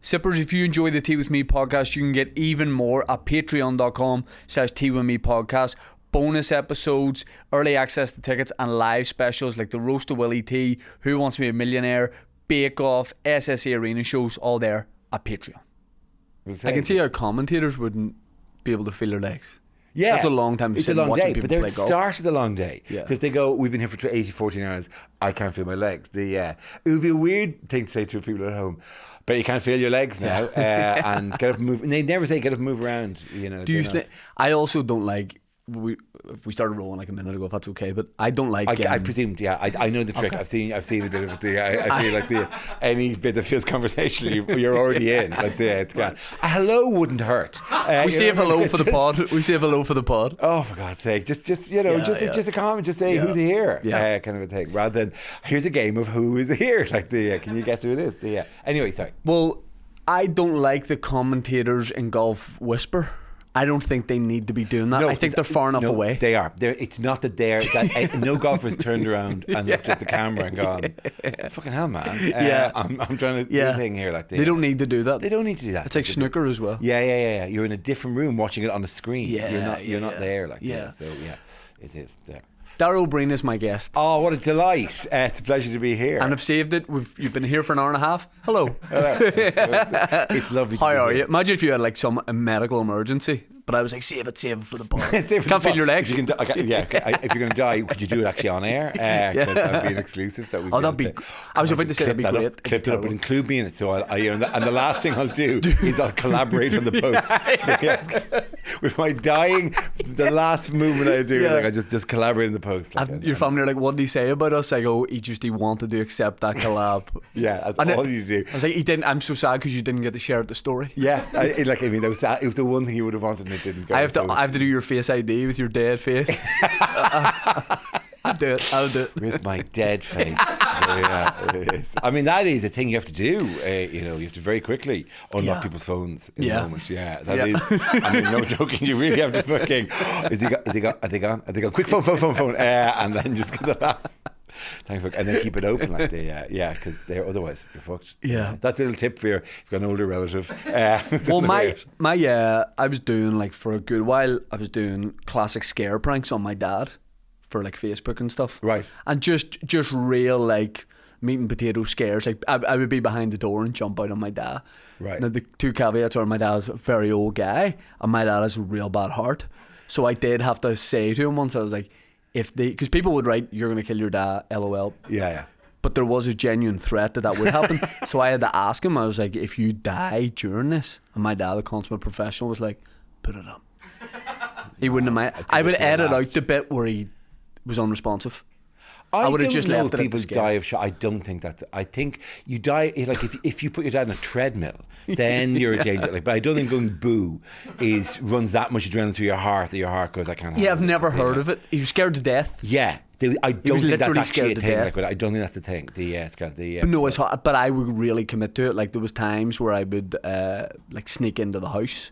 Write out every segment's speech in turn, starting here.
Sippers, if you enjoy the Tea With Me podcast, you can get even more at patreon.com/Tea With Me podcast. Bonus episodes, early access to tickets, and live specials like the Roast of Willie T, Who Wants to Be a Millionaire, Bake Off, SSE Arena shows, all there at Patreon. I can see how commentators wouldn't be able to feel their legs. Yeah, that's a long time. It's a long day, but they're at the golf. start of the long day. Yeah. So if they go, we've been here for 14 hours, I can't feel my legs. It would be a weird thing to say to people at home, but you can't feel your legs now, and get up and move. And they never say get up and move around. You know. Do you think? I also don't like. If we started rolling like a minute ago, if that's okay, but I don't like. I presumed, yeah. I know the trick. Okay. I've seen a bit of it. I feel like any bit that feels conversational, you're already in. Like it's grand. A hello wouldn't hurt. We save hello for the pod. We save hello for the pod. Oh, for God's sake! Just a comment. Just say who's here, kind of a thing, rather than here's a game of who is here. Like can you guess who it is? Anyway, sorry. Well, I don't like the commentators in golf whisper. I don't think they need to be doing that. I think they're far enough away. They are. It's not that no golfer's turned around and looked at the camera and gone, fucking hell, man. I'm trying to do a thing here. They don't need to do that. They don't need to do that. It's like snooker as well. Yeah. You're in a different room watching it on a screen. You're not there. So it is. Yeah. Dara Ó Briain is my guest. Oh, what a delight. It's a pleasure to be here. And I've saved it. You've been here for an hour and a half. Hello. It's lovely to be here. How are you? Imagine if you had like some medical emergency, but I was like, save it for the pod. Can't feel your legs. If you're going to die, could you do it actually on air? Because that'd be an exclusive. I was about to say that'd be great. Clip it up and include me in it. So and the last thing I'll do is I'll collaborate on the post. With my dying, the last movement I do, I just collaborate in the post. Your family are like, what did he say about us? I go, he wanted to accept that collab. That's all you do. I was like, he didn't. I'm so sad because you didn't get to share the story. Yeah, it was the one thing he would have wanted and it didn't go. I have to do your face ID with your dead face. I'll do it with my dead face. It is. I mean, that is a thing you have to do. You have to very quickly unlock people's phones in the moment. That is. I mean, no joking. You really have to fucking. Are they gone? Quick phone. And then just get the last. And then keep it open like because they're otherwise you're fucked. Yeah, that's a little tip for if you've got an older relative. Well, I was doing for a good while. I was doing classic scare pranks on my dad for Facebook and stuff. Right. And just real meat and potato scares. I would be behind the door and jump out on my dad. Right. Now the two caveats are my dad's a very old guy and my dad has a real bad heart. So I did have to say to him once, I was like, because people would write, you're going to kill your dad, LOL. Yeah. But there was a genuine threat that would happen. So I had to ask him, I was like, if you die during this, and my dad, a consummate professional, was like, put it up. He wouldn't have mind. I would edit out the bit where he was unresponsive. I would have just left know it people die of shock. I don't think that. I think you die if you put your dad in a treadmill, then you're a danger. But I don't think going boo runs that much adrenaline through your heart that your heart goes, I can't. Yeah, I've never heard of it. He was scared to death. Yeah, I don't think that's actually a thing. But I don't think that's the thing. But no, it's hot. But I would really commit to it. There was times where I would sneak into the house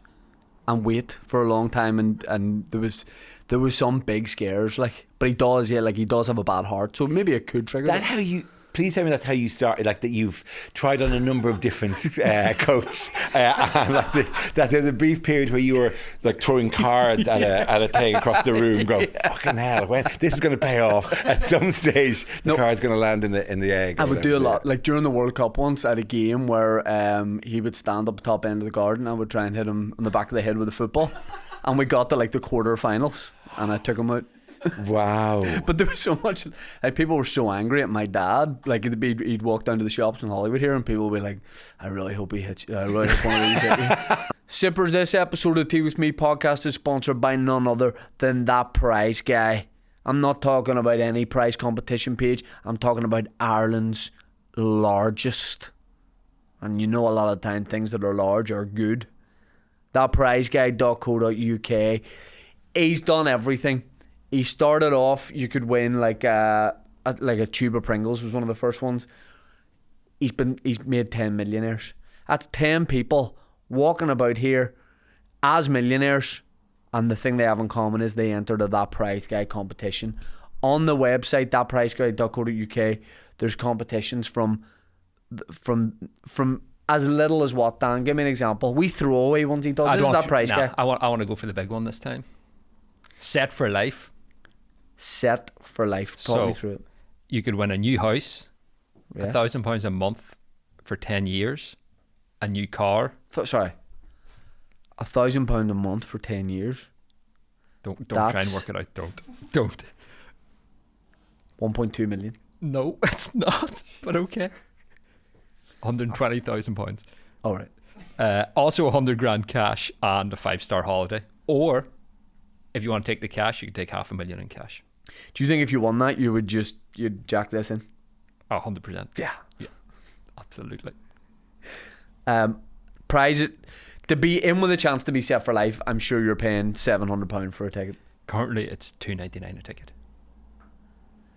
and wait for a long time, and there was some big scares, but he does have a bad heart, so maybe it could trigger that. Please tell me that's how you started, that you've tried on a number of different coats, and that there's a brief period where you were throwing cards at a thing across the room, going, fucking hell, when this is going to pay off at some stage, the card's going to land in the egg. I would do a lot, during the World Cup once, at a game where he would stand up top end of the garden, I would try and hit him on the back of the head with a football, and we got to the quarter-finals, and I took him out. Wow. But there was so much, people were so angry at my dad. He'd walk down to the shops in Hollywood here and people would be like, I really hope he hits you. I really hope one of these hit you. Sippers, this episode of Tea With Me podcast is sponsored by none other than That Prize Guy. I'm not talking about any prize competition page. I'm talking about Ireland's largest. And a lot of the time things that are large are good. Thatprizeguy.co.uk. He's done everything. He started off, you could win a tube of Pringles was one of the first ones. He's made 10 millionaires. That's 10 people walking about here as millionaires, and the thing they have in common is they entered That Prize Guy competition. On the website, thatprizeguy.co.uk, there's competitions from as little as what, Dan? Give me an example. We throw away ones he does. This is that price guy. I want to go for the big one this time. Set for life. Set for life. Talk me through it. You could win a new house, Yes. £1,000 a month for 10 years, a new car. Sorry. £1,000 a month for 10 years. Don't try and work it out. Don't. 1.2 million. No, it's not. But okay. £120,000. All right. Also 100 grand cash and a 5-star holiday. Or if you want to take the cash, you can take $500,000 in cash. Do you think if you won that, you'd jack this in? 100%. Yeah. Absolutely. Prize to be in with a chance to be set for life. I'm sure you're paying £700 for a ticket. Currently, it's $2.99 a ticket.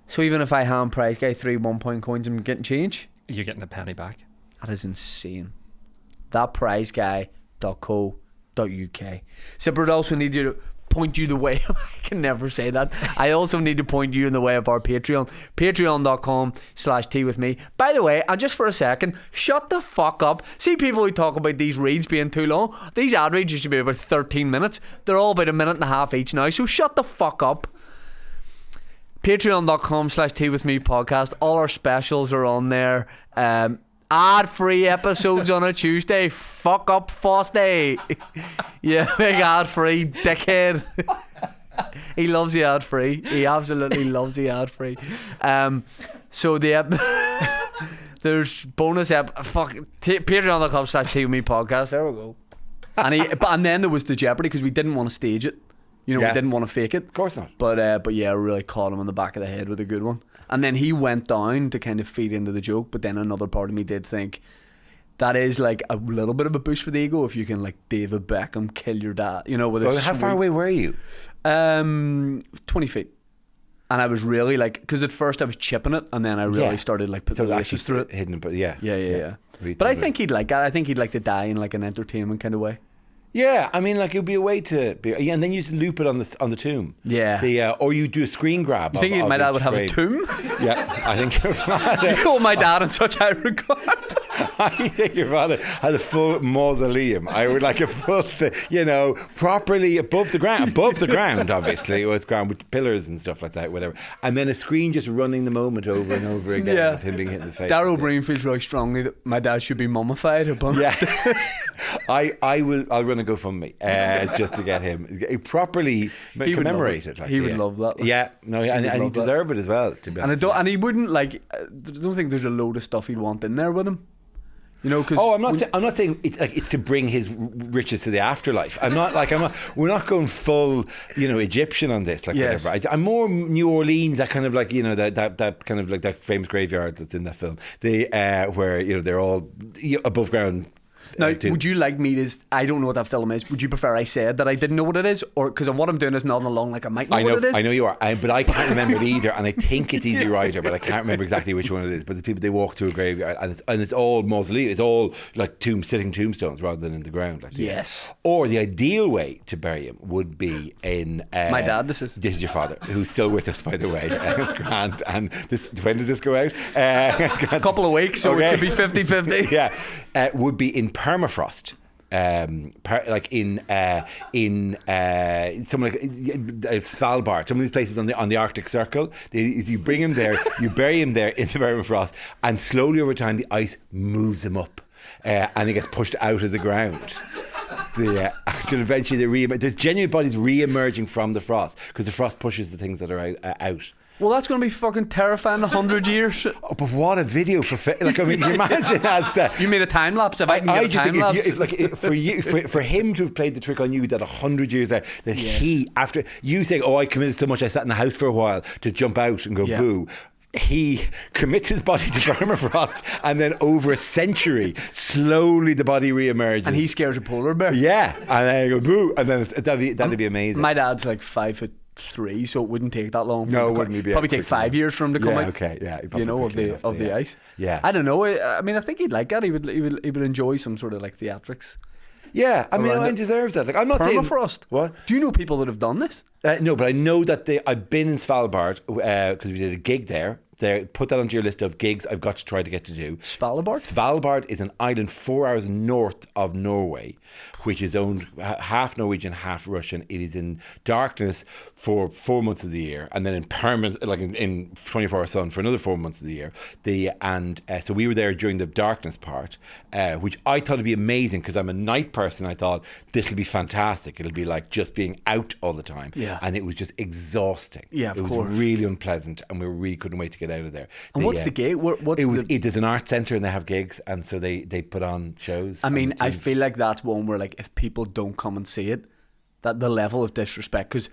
So even if I hand prize guy 3 £1 coins, I'm getting change. You're getting a penny back. That is insane. Thatprizeguy.co.uk. Sipper, I also need you to point you the way. I can never say that. I also need to point you in the way of our Patreon. Patreon.com/tea with me. By the way, and just for a second, shut the fuck up. See people who talk about these reads being too long. These ad reads used to be about 13 minutes. They're all about a minute and a half each now. So shut the fuck up. Patreon.com/tea with me podcast. All our specials are on there. Ad-free episodes on a Tuesday. Fuck up Fosday. Yeah, big ad-free dickhead. He loves the ad-free. He absolutely loves the ad-free. So there's bonus Patreon.com/tea with me podcast. There we go. And then there was the Jeopardy because we didn't want to stage it. We didn't want to fake it. Of course not. But yeah, I really caught him on the back of the head with a good one. And then he went down to kind of feed into the joke, but then another part of me did think that is like a little bit of a boost for the ego if you can like David Beckham kill your dad, with a how far away were you? 20 feet. And I was really like, because at first I was chipping it, and then I really started like putting the laces through it. Hidden, but yeah. But I think he'd like that. I think he'd like to die in like an entertainment kind of way. Yeah, I mean, like, it would be a way to be, and then you just loop it on the tomb. Yeah. Or you do a screen grab. You think my dad would have a tomb? Yeah, I think your father. You hold my dad in such high regard. I think your father had a full mausoleum. I would like a full, properly above the ground, obviously, or it's ground with pillars and stuff like that, whatever. And then a screen just running the moment over and over again of him being hit in the face. Dara Ó Briain feels really strongly that my dad should be mummified. Yeah. I'll run a GoFundMe just to get him properly commemorated. He would love that. Yeah, no, and he'd deserve it as well. To be honest, and he wouldn't like. I don't think there's a load of stuff he'd want in there with him. Cause I'm not saying it's to bring his riches to the afterlife. We're not going full, Egyptian on this, whatever. I'm more New Orleans, that kind of like, that kind of like that famous graveyard that's in that film. Where they're all above ground. Now, would you like me to? I don't know what that film is. Would you prefer I said that I didn't know what it is, or because what I'm doing is nodding along like I might know what it is? I know you are, but I can't remember it either. And I think it's Easy Rider, but I can't remember exactly which one it is. But the people, they walk through a graveyard, and it's all mausoleum. It's all like sitting tombstones rather than in the ground. Yes. Or the ideal way to bury him would be in my dad. This is your father, who's still with us, by the way. It's grand. And when does this go out? A couple of weeks, so it could be 50-50. Yeah, would be in permafrost. Like in somewhere like Svalbard, some of these places on the Arctic Circle, you bring him there, you bury him there in the permafrost, and slowly over time the ice moves him up, and he gets pushed out of the ground. Until eventually there's genuine bodies re-emerging from the frost, because the frost pushes the things that are out. Well, that's going to be fucking terrifying 100 years. Oh, but what a video for can you imagine you made a time lapse. If I can get a time lapse. For him to have played the trick on you that 100 years there, that he, after you saying, I committed so much, I sat in the house for a while to jump out and go boo. He commits his body to permafrost, and then over a century, slowly the body re-emerges. And he scares a polar bear. Yeah, and then you go boo, and then that'd be amazing. My dad's like 5'3", so it wouldn't take that long. No, it wouldn't be. Probably take 5 years for him to come out. Okay, yeah. Of the ice. Yeah, I don't know. I mean, I think he'd like that. He would enjoy some sort of like theatrics. Yeah, I mean, he deserves that. Like, I'm not saying permafrost. What? Do you know people that have done this? No, but I know that I've been in Svalbard because we did a gig there there. Put that onto your list of gigs I've got to try to get to do. Svalbard is an island 4 hours north of Norway, which is owned half Norwegian, half Russian. It is in darkness for 4 months of the year, and then in permanent, like in 24-hour sun for another 4 months of the year. So we were there during the darkness part, which I thought would be amazing because I'm a night person. I thought this will be fantastic. It'll be like just being out all the time. Yeah. And it was just exhausting. Yeah, it was really unpleasant, and we really couldn't wait to get out of there. And what's the gate? It is an art centre, and they have gigs, and so they put on shows. I mean, I feel like that's one where, like, if people don't come and see it, that the level of disrespect, because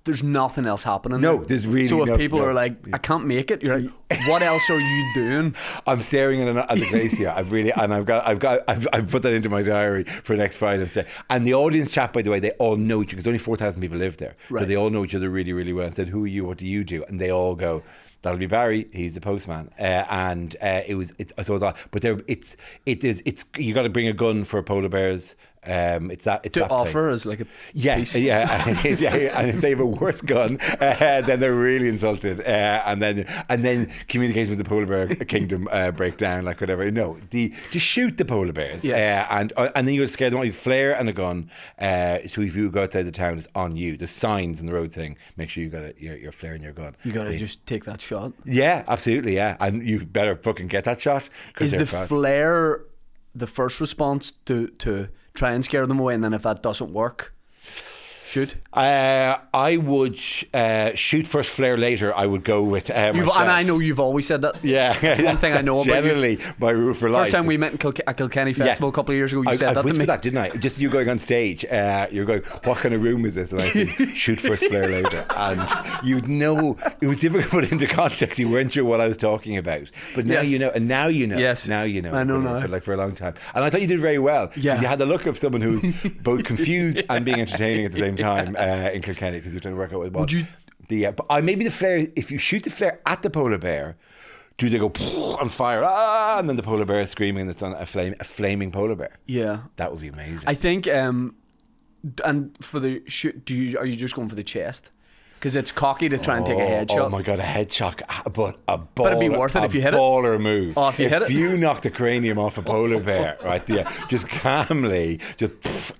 there's nothing else happening. No, there's really. So if people are like, I can't make it, you're like, what else are you doing? I'm staring at the glacier. I've put that into my diary for next Friday. And the audience chat, by the way, they all know each other because only 4,000 people live there, right. So they all know each other really, really well. And said, "Who are you? What do you do?" And they all go, "That'll be Barry. He's the postman." You got to bring a gun for polar bears. It's that offer place. As like a piece. And if they have a worse gun, then they're really insulted. And then communication with the polar bear kingdom break down, like whatever. No, to shoot the polar bears. Yes. And then you got to scare them. You flare and a gun. So if you go outside the town, it's on you. The signs in the road saying, make sure you got your flare and your gun. You got to just take that shot. Yeah, absolutely. Yeah, and you better fucking get that shot. Is the flare the first response to try and scare them away, and then if that doesn't work, shoot? I would shoot first, flare later. I would go with myself. And I know you've always said that. Yeah, one thing I know about generally my rule for life. First time we met at Kilkenny Festival a couple of years ago, you said that to me. I whispered that, didn't I? Just you going on stage, you're going, what kind of room is this? And I said, shoot first, flare later. And you'd know, it was difficult to put into context. You weren't sure what I was talking about. But now you know, and now you know. Yes. Now you know. I know now. But like for a long time. And I thought you did very well. Because you had the look of someone who's both confused and being entertaining at the same time in Kilkenny, because you're trying to work out what it was. But maybe the flare, if you shoot the flare at the polar bear, do they go on fire? And then the polar bear is screaming, and it's on a flaming polar bear. Yeah, that would be amazing. I think. And for the shoot, are you just going for the chest? Because it's cocky to try and take a headshot. Oh my God, a headshot. But it'd be worth it if you hit it. A baller move. Oh, if you knock the cranium off a polar bear, right? Yeah, just calmly,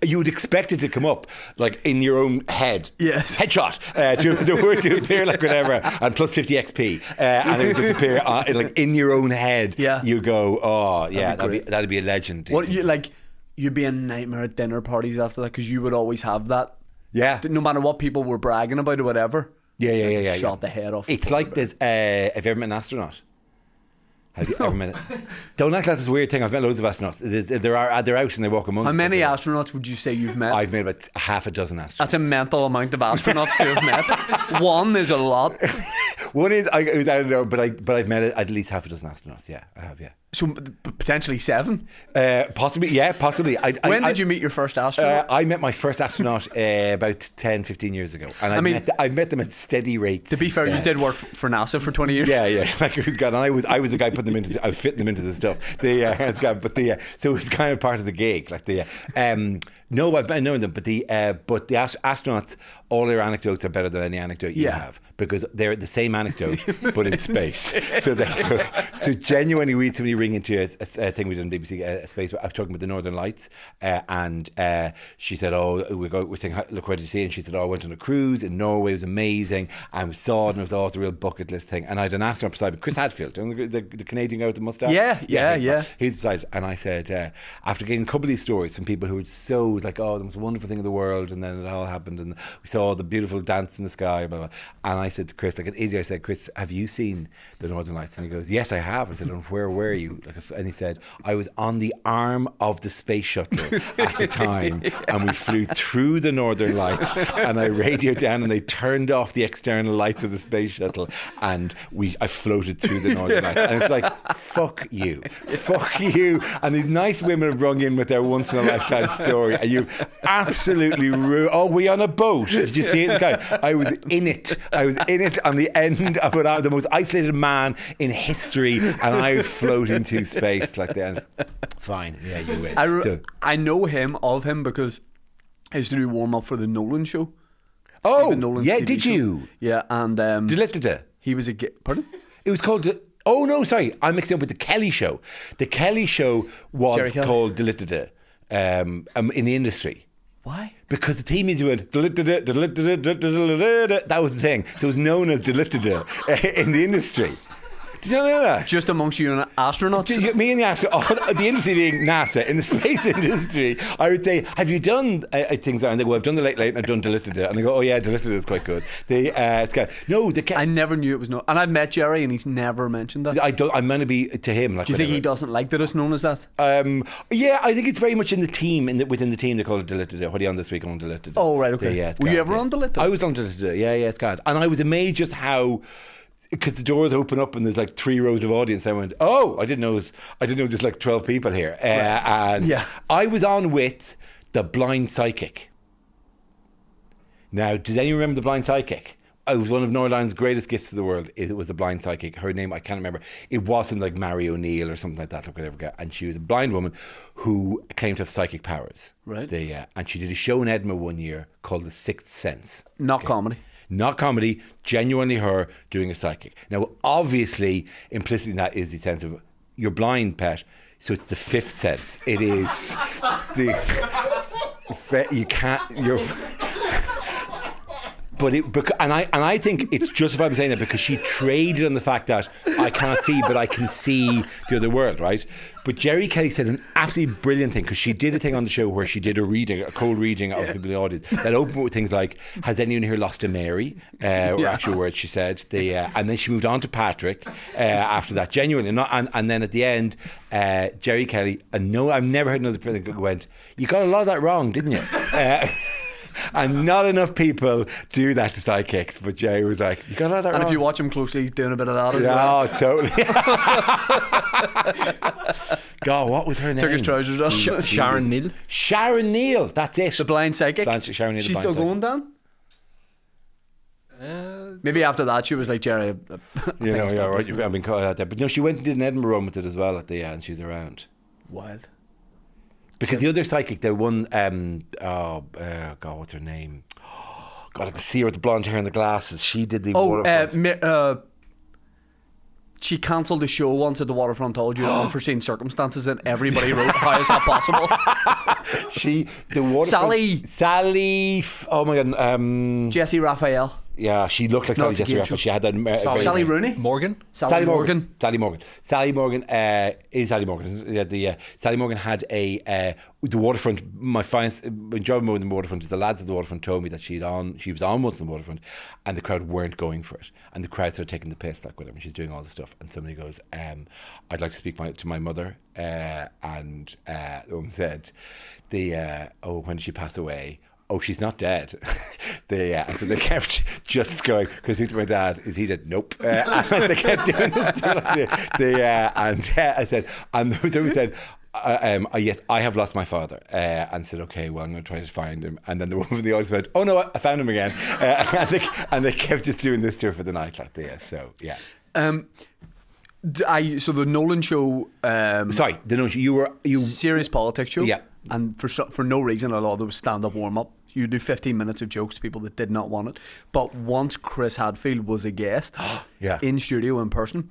you would expect it to come up like in your own head. Yes. Headshot. To appear like whatever, and plus 50 XP. And it would disappear like in your own head. Yeah. You go, oh, yeah, that'd be a legend. What, you'd be a nightmare at dinner parties after that, because you would always have that. Yeah. No matter what people were bragging about or whatever. Yeah. Shot the head off. It's like this. Have you ever met an astronaut? Have you ever met it? Don't act like this weird thing. I've met loads of astronauts. They're out and they walk amongst. How many astronauts would you say you've met? I've met about half a dozen astronauts. That's a mental amount of astronauts to have met. One is a lot. One is I don't know, but I've met at least half a dozen astronauts. Yeah, I have. Yeah. So potentially 7? Possibly, yeah, possibly. When did you meet your first astronaut? I met my first astronaut about 10, 15 years ago. And I've met them at steady rates. To be fair, you did work for NASA for 20 years. Yeah. Like who's gone? I was the guy putting them into. I was fitting them into the stuff. So it's kind of part of the gig. Like no, I've known them, but the astronauts, all their anecdotes are better than any anecdote you have, because they're the same anecdote but in space. So genuinely, we had somebody ring into a thing we did on BBC Space. I was talking about the Northern Lights, and she said, "Oh, we're saying, look, where did you see it?" And she said, "Oh, I went on a cruise in Norway. It was amazing. And we saw it, and it was a real bucket list thing." And I had an astronaut beside me, Chris Hadfield, the Canadian guy with the moustache. Yeah. He's beside, and I said, after getting a couple of these stories from people who were so like, "Oh, the most wonderful thing in the world," and then it all happened, and we saw the beautiful dance in the sky, blah, blah. And I said to Chris, like an idiot, I said, "Chris, have you seen the Northern Lights?" And he goes, "Yes, I have." I said, "And where were you?" And he said, "I was on the arm of the space shuttle at the time, and we flew through the Northern Lights, and I radioed down, and they turned off the external lights of the space shuttle, and I floated through the Northern Lights." And it's like, fuck you. And these nice women have rung in with their once in a lifetime story, and you absolutely oh, were you on a boat? Did you see it in the sky? I was in it on the end of the most isolated man in history, and I float into space like that. Fine, yeah, you win. I know of him because I used to do warm up for the Nolan show. Oh, yeah, did you? Yeah, and Did he was a pardon? It was called... Oh, no, sorry. I'm mixing up with the Kelly Show. The Kelly Show was called Delitida in the industry. Why? Because the theme music went... That was the thing. So it was known as Delitida in the industry. Did you know that? Just amongst you and astronauts? Me and the astronaut, the industry being NASA, in the space industry, I would say, have you done things? And they go, I've done the late and I've done Delitida. And I go, oh yeah, Delitida is quite good. It's good. No, I never knew it was no. And I've met Jerry and he's never mentioned that. I'm meant to be to him. Like, do you think he doesn't like that it's known as that? Yeah, I think it's very much in the team, within the team they call it Delitida. What are you on this week on Delitida? Oh, right, okay. Yeah, were you ever on Delitida? I was on Delitida, yeah, it's good. And I was amazed just how... Because the doors open up and there's like 3 rows of audience. I went, oh, I didn't know there's like 12 people here. And I was on with the blind psychic. Now, does anyone remember the blind psychic? It was one of Northern's greatest gifts to the world. It was a blind psychic. Her name, I can't remember. It wasn't like Mary O'Neill or something like that. Or whatever. And she was a blind woman who claimed to have psychic powers. Right. And she did a show in Edinburgh one year called The Sixth Sense. Not comedy. Not comedy, genuinely her doing a psychic. Now, obviously, implicitly in that is the sense of you're blind, pet, so it's the fifth sense. It is you can't. I think it's justified in saying that because she traded on the fact that I cannot see, but I can see the other world, right? But Jerry Kelly said an absolutely brilliant thing because she did a thing on the show where she did a cold reading of people in the audience that opened with things like, has anyone here lost a Mary? Or actual words she said. And then she moved on to Patrick after that, genuinely. And then at the end, Jerry Kelly, and no, I've never heard another person go, went, you got a lot of that wrong, didn't you? And not enough people do that to sidekicks, but Jay was like, you got all that wrong. And if you watch him closely, he's doing a bit of that as well. Oh, totally. God, what was her name? Took his trousers off. Sharon Neal. Sharon Neal, that's it. The blind psychic. Sharon Neal, she's still going down? Maybe after that she was like, Jerry, you know, yeah, right. I've been caught out there. But no, she went and did an Edinburgh run with it as well at the end. She's around. Wild. Because the other psychic, the one, God, what's her name? God, I can see her with the blonde hair and the glasses. She did the waterfront. She cancelled the show once at the waterfront, told you unforeseen circumstances, and everybody wrote, how is that possible? The waterfront. Sally, oh my God. Jessie Raphael. Yeah, she looked like Sally Jessica Raphael. She had that. Sally Rooney? Morgan? Sally Morgan. Sally Morgan is Sally Morgan. Sally Morgan had the waterfront. My finest enjoyment more than the waterfront is the lads at the waterfront told me that she was on once on the waterfront, and the crowd weren't going for it, and the crowd started taking the piss like whatever. She's doing all this stuff, and somebody goes, "I'd like to speak to my mother," and the woman said, when did she pass away? Oh, she's not dead. And so they kept just going, because who to my dad? Is he dead? Nope. And they kept doing this. And I said, and somebody said, yes, I have lost my father. And said, okay, well, I'm going to try to find him. And then the woman in the audience went, oh no, I found him again. And they kept just doing this to her for the night. Like this. So, yeah. So the Nolan show. Sorry, the Nolan show. You serious politics show. Yeah. And for no reason at all, there was stand-up warm-up. You do 15 minutes of jokes to people that did not want it. But once Chris Hadfield was a guest in studio in person,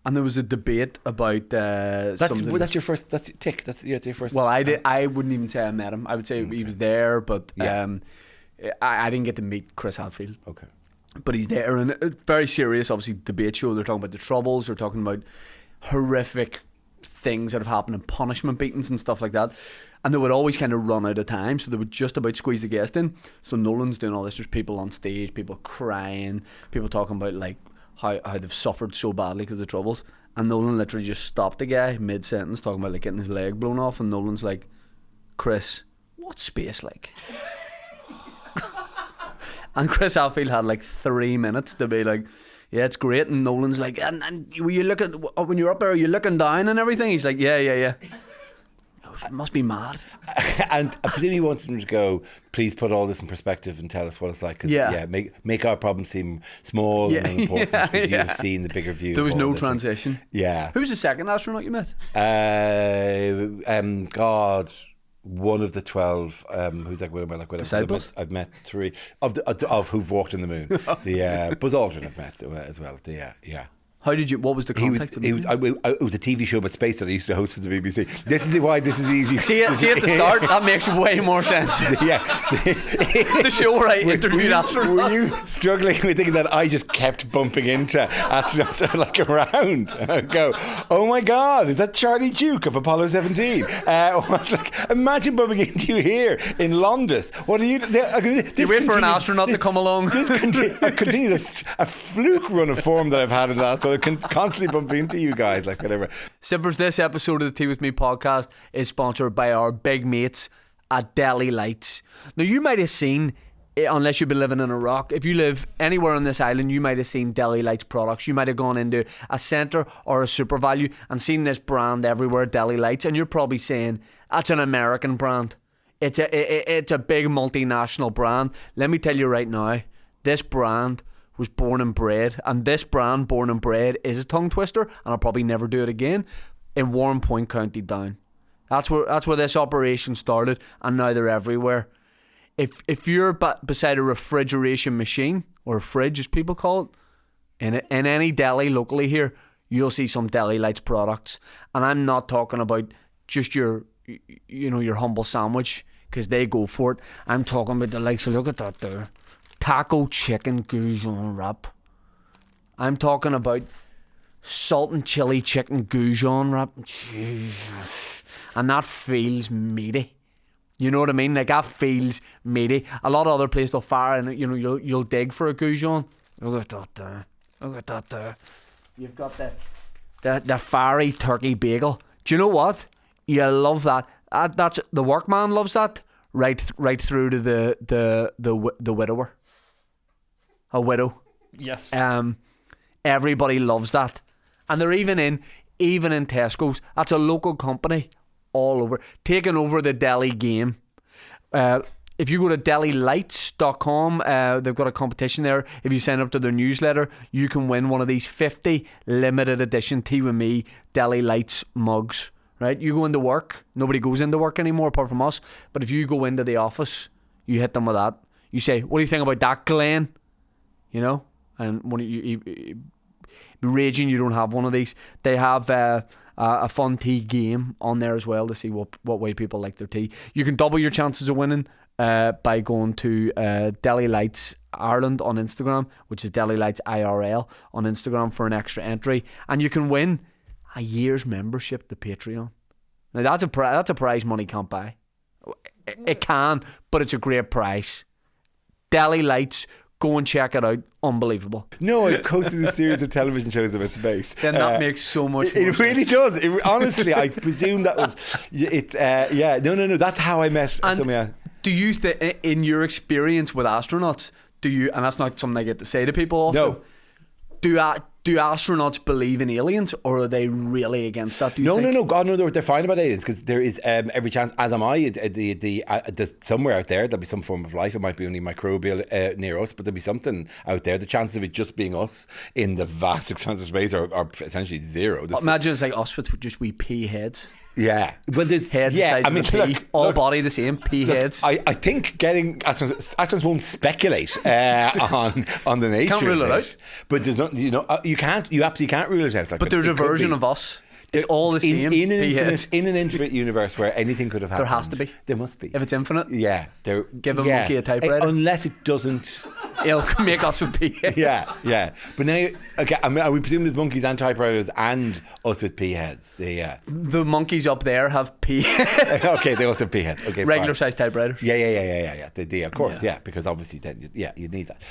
and there was a debate about that's your first. That's your first. Well, I wouldn't even say I met him. I would say he was there, but I didn't get to meet Chris Hadfield. Okay. But he's there, and a very serious, obviously, debate show. They're talking about the Troubles. They're talking about horrific things that have happened and punishment beatings and stuff like that. And they would always kind of run out of time, so they would just about squeeze the guest in. So Nolan's doing all this. There's people on stage, people crying, people talking about like how they've suffered so badly because of the Troubles. And Nolan literally just stopped the guy mid-sentence talking about like getting his leg blown off. And Nolan's like, Chris, what's space like? And Chris Hadfield had like 3 minutes to be like, yeah, it's great. And Nolan's like, and were you looking, when you're up there, are you looking down and everything? He's like, yeah. It must be mad. And I presume he wants him to go, please put all this in perspective and tell us what it's like. Because make our problem seem small and unimportant because you've seen the bigger view. There was no transition. Yeah. Who was the second astronaut you met? God, one of the 12. Who's like, I've met 3 of who've walked on the moon. The Buzz Aldrin I've met as well. Yeah. How did you? What was the context? It was a TV show about space that I used to host for the BBC. This is why this is easy. See at the start, that makes way more sense. Yeah, the show where I interviewed astronauts. Were you struggling with thinking that I just kept bumping into astronauts like around? And I'd go, oh my God, is that Charlie Duke of Apollo 17? Imagine bumping into you here in Londis. What are you? You wait for an astronaut to come along. I continue this a fluke run of form that I've had in the last one. I can constantly bump into you guys, like whatever. Sippers, this episode of the Tea With Me podcast is sponsored by our big mates at DELI Lights. Now, you might have seen, unless you've been living in a rock, if you live anywhere on this island, you might have seen DELI Lights products. You might have gone into a centre or a super value and seen this brand everywhere, DELI Lights, and you're probably saying, that's an American brand. It's a big multinational brand. Let me tell you right now, this brand was born and bred, and this brand, born and bred, is a tongue twister, and I'll probably never do it again, in Warren Point, County Down. That's where this operation started, and now they're everywhere. If you're beside a refrigeration machine, or a fridge as people call it, in any deli locally here, you'll see some DELI Lights products. And I'm not talking about just your humble sandwich, because they go for it. I'm talking about the likes of, look at that there, taco chicken goujon wrap. I'm talking about salt and chili chicken goujon wrap. Jesus. And that feels meaty. You know what I mean? Like, that feels meaty. A lot of other places will fire and you'll dig for a goujon. Look at that there. Look at that there. You've got the fiery turkey bagel. Do you know what? You love that. That's the workman loves that. Right through to the widower. A widow. Yes. Everybody loves that, and they're even in Tesco's. That's a local company all over, taking over the deli game. If you go to delilights.com, they've got a competition there. If you sign up to their newsletter, you can win one of these 50 limited edition Tea With Me DELI Lights mugs. Right? You go into work. Nobody goes into work anymore apart from us. But if you go into the office, you hit them with that. You say, what do you think about that, Glenn? You know? And when you be raging you don't have one of these. They have a fun tea game on there as well to see what way people like their tea. You can double your chances of winning by going to DELI Lights Ireland on Instagram, which is DELI Lights IRL on Instagram for an extra entry. And you can win a year's membership to Patreon. Now that's a prize money can't buy. It can, but it's a great price. DELI Lights, go and check it out. Unbelievable. No, it hosted a series of television shows about space. Then that makes so much more sense. It really does. Honestly, I presume that was it. Yeah, no. That's how I met. And do you think, in your experience with astronauts, and that's not something I get to say to people often, no. Do astronauts believe in aliens, or are they really against that? No. God, no, they're fine about aliens, because there is every chance, as am I, there's somewhere out there, there'll be some form of life. It might be only microbial near us, but there'll be something out there. The chances of it just being us in the vast expanse of space are essentially zero. Imagine it's like us with just wee pea heads. Yeah, but there's heads the size of a pea, all body the same, pea heads. I think getting astronauts won't speculate on the nature. Can't rule of it out. But there's not, you absolutely can't rule it out. Like, but there's a version of us. It's all the same. In an infinite universe where anything could have happened. There has to be. There must be. If it's infinite. Yeah. Give a monkey a typewriter. Unless it doesn't. It'll make us with pea heads. Yeah. But now, okay, I mean, we presume there's monkeys and typewriters and us with pea heads. The monkeys up there have pea heads. Okay, they also have pea heads. Okay, regular size typewriters. Yeah. They of course, yeah, because obviously then, you need that.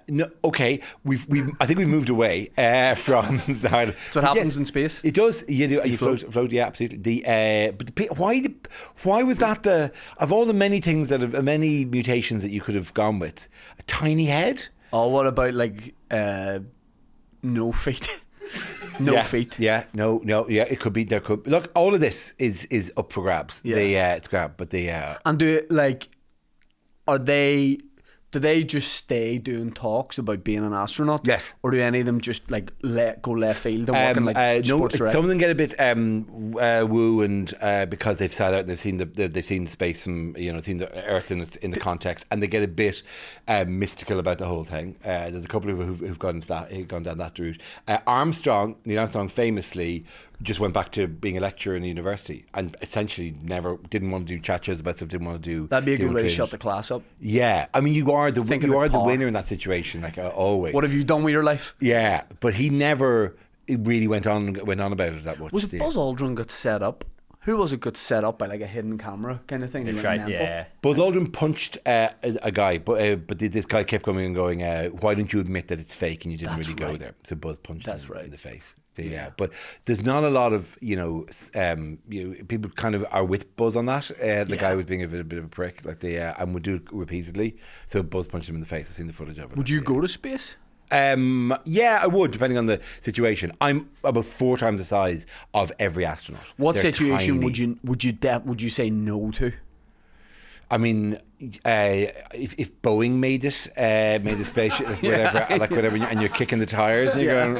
No, okay, I think we've moved away from that. That's what happens in space. It does. You float. Yeah, absolutely. Why was that of all the many things many mutations that you could have gone with, a tiny head? Oh, what about no feet? Feet. Yeah, no. Yeah, it could be. There could look. All of this is up for grabs. Yeah, it's grab. But and are they do they just stay doing talks about being an astronaut? Yes. Or do any of them just like go left field and work in like no, sports direct? some of them get a bit woo, and because they've sat out, they've seen the space from, you know, seen the Earth in the context, and they get a bit mystical about the whole thing. There's a couple who've gone down that route. Neil Armstrong famously just went back to being a lecturer in the university and essentially never didn't want to do chat shows about stuff, didn't want to do. That'd be a good way to shut the class up. Yeah, I mean, you are the power. winner in that situation, like always. What have you done with your life? Yeah, but he never really went on about it that much. Was it Buzz Aldrin got set up? Who was it got set up by like a hidden camera kind of thing? They tried, yeah. Buzz Aldrin punched a guy, but this guy kept coming and going, why don't you admit that it's fake and you didn't really go there? So Buzz punched him in the face. Yeah, but there's not a lot of people kind of are with Buzz on that. The guy was being a bit of a prick, like and would do it repeatedly. So Buzz punched him in the face. I've seen the footage of it. Would you go to space? Yeah, I would, depending on the situation. I'm about 4 times the size of every astronaut. What They're situation tiny. would you say no to? I mean, if Boeing made the spaceship, whatever, and you're kicking the tires, and you're going,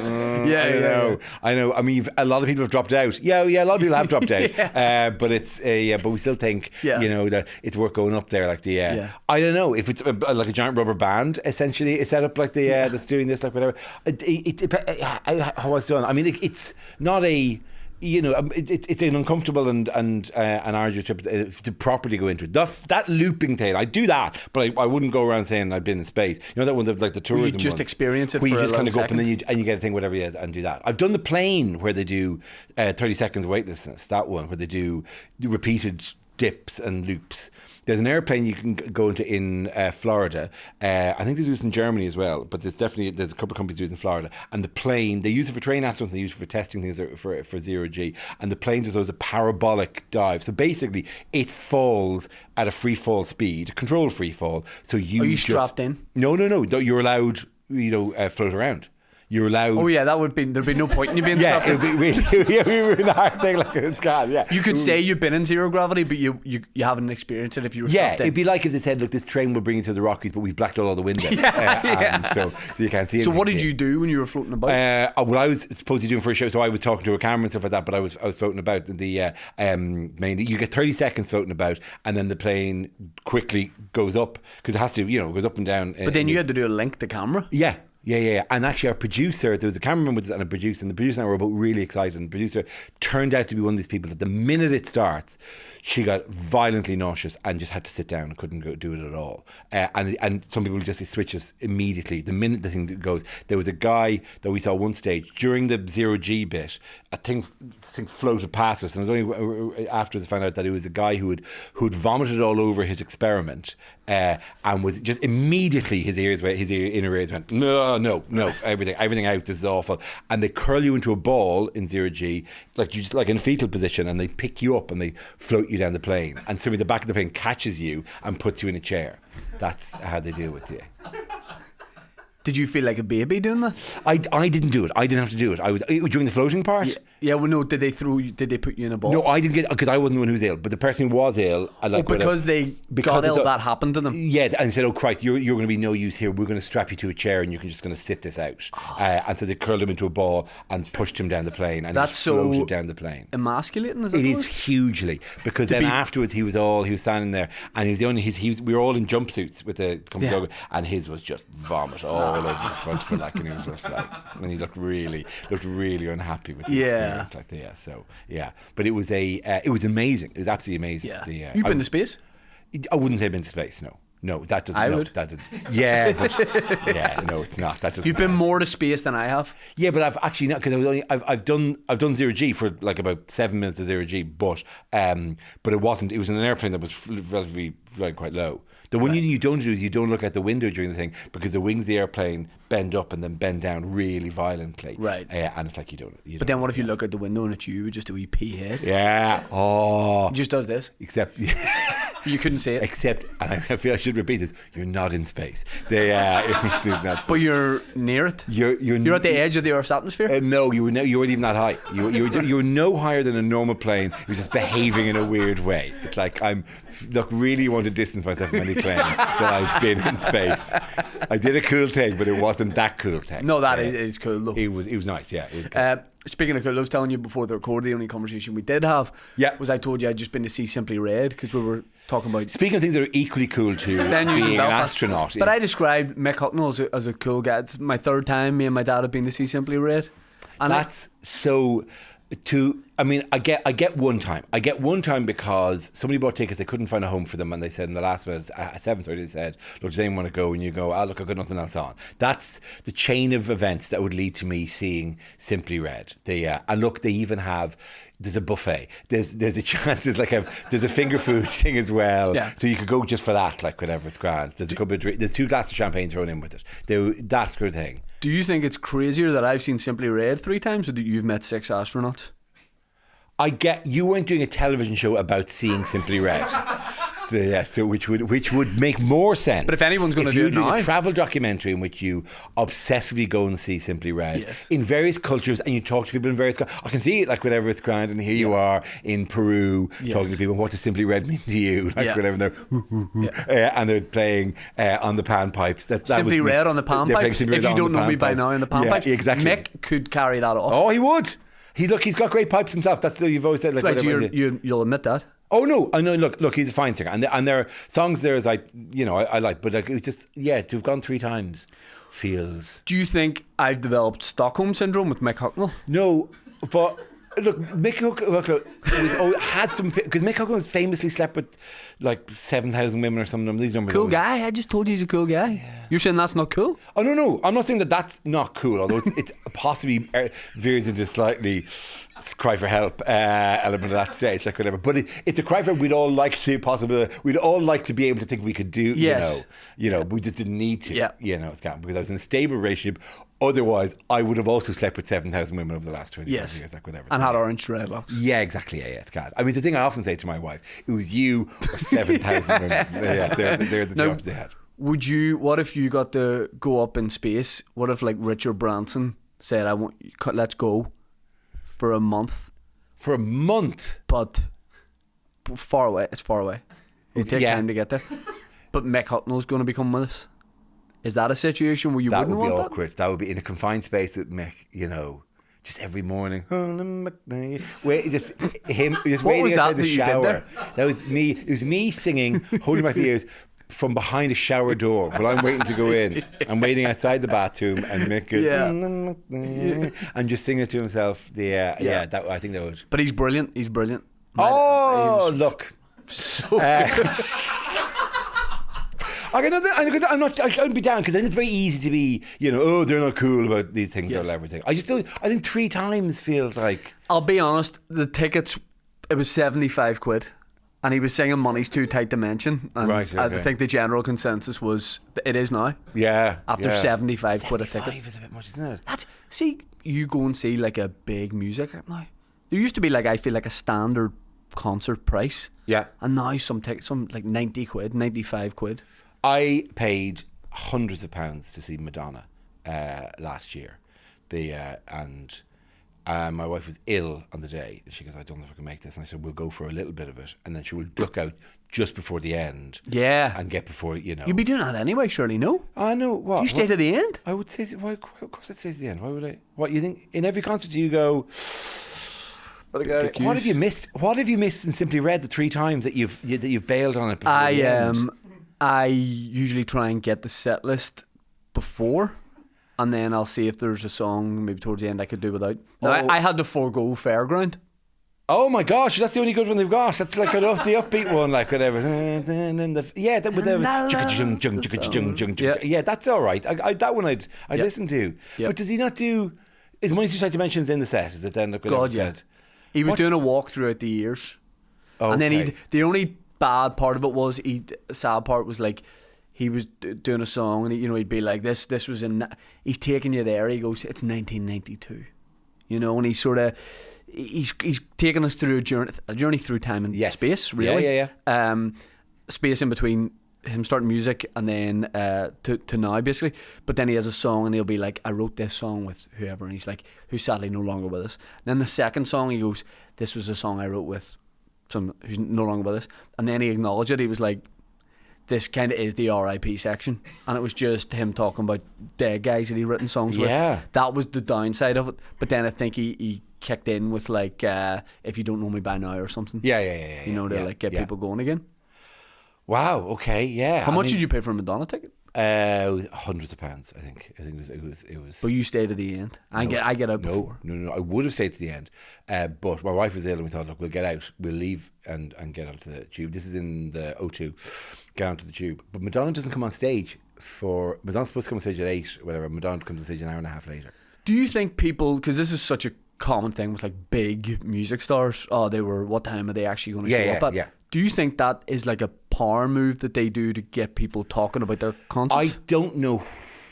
I know. I mean, a lot of people have dropped out. Yeah, a lot of people have dropped out. But it's but we still think, that it's worth going up there. Like I don't know if it's like a giant rubber band. Essentially, it's set up like that's doing this, like whatever. How it's done. I mean, it's not a. You know, it's an uncomfortable and an arduous trip to properly go into it. That looping thing, I do that, but I wouldn't go around saying I've been in space. You know that one, like the tourism. You just ones, experience it. Where for you just kind of go second. up and you get a thing, whatever, and do that. I've done the plane where they do 30 seconds weightlessness. That one where they do repeated dips and loops. There's an airplane you can go into in Florida. I think they do this in Germany as well, but there's a couple of companies do this in Florida. And the plane, they use it for train astronauts, they use it for testing things for zero G. And the plane does those a parabolic dive. So basically, it falls at a free fall speed, controlled free fall. So Are you strapped in? No. You're allowed, float around. You're allowed. Oh yeah, there'd be no point in you being yeah, strapped in. it'd be really the hard thing. Like it's gone. Yeah, you could say you've been in zero gravity, but you haven't experienced it if you were strapped in. It'd be like if they said, "Look, this train will bring you to the Rockies, but we've blacked out all the windows." So you can't see. So what did you do when you were floating about? Well, I was supposed to do for a show, so I was talking to a camera and stuff like that. But I was floating about. Mainly, you get 30 seconds floating about, and then the plane quickly goes up because it has to, goes up and down. But then you had to do a link to camera. Yeah. And actually our producer, there was a cameraman with us and a producer, and the producer and I were both really excited, and the producer turned out to be one of these people that the minute it starts, she got violently nauseous and just had to sit down and couldn't do it at all. And some people just, it switches immediately. The minute the thing goes, there was a guy that we saw one stage during the zero G bit, a thing floated past us, and it was only afterwards I found out that it was a guy who'd vomited all over his experiment, and was just immediately his inner ears went, no, everything out, this is awful. And they curl you into a ball in zero G, like you just like in a fetal position, and they pick you up and they float you down the plane, and somebody at the back of the plane catches you and puts you in a chair. That's how they deal with you. Did you feel like a baby doing that? I didn't do it. I didn't have to do it. I was during the floating part. Yeah. Well, no. Did they put you in a ball? No, I didn't get, because I wasn't the one who was ill, but the person who was ill. Because they got ill, that happened to them. Yeah, and said, "Oh Christ, you're going to be no use here. We're going to strap you to a chair, and you're just going to sit this out." And so they curled him into a ball and pushed him down the plane, and that's he floated down the plane. Emasculating, is it? It is hugely, because then afterwards he was standing there, and he was the only. We were all in jumpsuits with the company logo, and his was just vomit all over the front. And he was just like, and he looked really unhappy with the experience. But it was amazing. It was absolutely amazing. Yeah. You've been to space? I wouldn't say I've been to space. No, that doesn't. I would. That did. Yeah, but no, it's not. That doesn't. You've been more to space than I have. Yeah, but I've actually not, because I've done zero G for like about 7 minutes of zero G, but it wasn't. It was in an airplane that was relatively flying quite low. The one thing you don't do is you don't look at the window during the thing, because the wings of the airplane bend up and then bend down really violently. Right. And it's like you don't. But then what if you look at the window and it's you with just a wee pea head? Yeah. Oh. It just does this. Except. You You couldn't say it. Except, and I feel I should repeat this, you're not in space. They, but you're near it. You're at the edge of the Earth's atmosphere. No, you weren't even that high. You were no higher than a normal plane. You're just behaving in a weird way. It's like really want to distance myself from any claim that I've been in space. I did a cool thing, but it wasn't that cool thing. No, that is cool though. It was nice. Yeah. It was cool. Speaking of cool, I was telling you before the record, the only conversation we did have was I told you I'd just been to see Simply Red because we were talking about. Speaking of things that are equally cool to being an astronaut. But I described Mick Hucknall as a cool guy. It's my third time me and my dad have been to see Simply Red. And that's so. I mean, I get one time. I get one time because somebody bought tickets, they couldn't find a home for them, and they said in the last minute at 7:30 they said, "Look, does anyone want to go?" And you go, "Ah, look, I've got nothing else on." That's the chain of events that would lead to me seeing Simply Red. And look, they even have. There's a buffet. There's a chance. There's a finger food thing as well. Yeah. So you could go just for that, like whatever. It's grand. There's a couple of there's 2 glasses of champagne thrown in with it. That sort of thing. Do you think it's crazier that I've seen Simply Red 3 times, or that you've met 6 astronauts? I get you weren't doing a television show about seeing Simply Red. So which would make more sense. But if anyone's going to do it now, a travel documentary in which you obsessively go and see Simply Red in various cultures, and you talk to people in various. I can see it like whatever it's grand, and here you are in Peru talking to people. What does Simply Red mean to you? Like whatever, and they're and they're playing on the panpipes. Simply Red on the panpipes. If you don't know me by now, in the panpipes, exactly. Mick could carry that off. Oh, he would. He's got great pipes himself. That's what you've always said. Like, right, so you'll admit that. Oh no, I know. Look, he's a fine singer, and there are songs there as I like, but like it's just to have gone 3 times feels. Do you think I've developed Stockholm syndrome with Mick Hucknall? No, but look, Mick Hucknall had some because Mick Hucknall famously slept with like 7,000 women or something. These numbers. Cool guy. I just told you he's a cool guy. Yeah. You're saying that's not cool? Oh no, I'm not saying that that's not cool. Although it's possibly veers into slightly. Cry for help element of that stage, like whatever. But it's a cry for we'd all like to we'd all like to be able to think we could do. Yes. We just didn't need to. Yeah. It's kind of, because I was in a stable relationship. Otherwise, I would have also slept with 7,000 women over the last 20 years, like whatever. And had orange dreadlocks. Yeah, exactly. Yeah, it's God. I mean, the thing I often say to my wife, it was you or 7,000 women. They're the jobs they had. What if you got to go up in space? What if like Richard Branson said, let's go for a month. For a month? But far away. It's far away. It'll take time to get there. But Mick Hucknall's going to be coming with us. Is that a situation where you wouldn't want that? That would be awkward. That would be in a confined space with Mick, just every morning. Just waiting outside the shower. That was me. It was me singing, holding my ears from behind a shower door while I'm waiting to go in. I'm waiting outside the bathroom, and Mick and just singing it to himself. That I think that would. But he's brilliant. Look. So I'm not. I shouldn't be down because then it's very easy to be, they're not cool about these things or everything. I just don't. I think 3 times feels like. I'll be honest. The tickets, it was 75 quid, and he was singing "Money's Too Tight to Mention." And right. Okay. I think the general consensus was it is now. Yeah. After 75 quid a ticket. 75 is a bit much, isn't it? See, you go and see like a big music act now. There used to be I feel like a standard concert price. Yeah. And now some tickets, some like 90 quid, 95 quid. I paid hundreds of pounds to see Madonna last year. And my wife was ill on the day. She goes, I don't know if I can make this. And I said, we'll go for a little bit of it. And then she will duck out just before the end. Yeah. And get before, You'd be doing that anyway, surely, no? I know. What? Do you stay to the end? I would say, of course I'd stay to the end. Why would I? What, you think, in every concert you go... What have you missed? What have you missed in Simply Red the 3 times that you've bailed on it before the end? I usually try and get the set list before, and then I'll see if there's a song maybe towards the end I could do without. I had to forego Fairground. Oh my gosh, that's the only good one they've got. That's like the upbeat one, like whatever. Yeah, that's all right. That one I'd listen to. Yep. But does he not do? Is Money Too Tight to Mention in the set? Is it then? God, yeah. He was doing a walk throughout the years, and then the only bad part of it was sad part was like he was doing a song and he'd be like this was he's taking you there, he goes it's 1992, and he's sort of he's taking us through a journey through time and space, really. space in between him starting music and then to now basically, but then he has a song and he'll be like, I wrote this song with whoever, and he's like, who's sadly no longer with us. And then the second song he goes, this was a song I wrote with some who's no longer with us, and then he acknowledged it. He was like, this kind of is the RIP section, and it was just him talking about dead guys that he'd written songs with. That was the downside of it, but then I think he kicked in with like If You Don't Know Me By Now or something, you know, to like get people going again. Wow. Okay. Yeah. How much did you pay for a Madonna ticket? Hundreds of pounds. I think it was. But you stayed to the end. I get out before. No. I would have stayed to the end, but my wife was ill, and we thought, look, we'll get out, we'll leave, and get onto the tube. This is in the O2. Get onto the tube, but Madonna doesn't come on stage Madonna's supposed to come on stage at 8, or whatever. Madonna comes on stage an hour and a half later. Do you think people, because this is such a common thing with like big music stars, what time are they actually going to show up at? Yeah. Do you think that is like a power move that they do to get people talking about their concerts? I don't know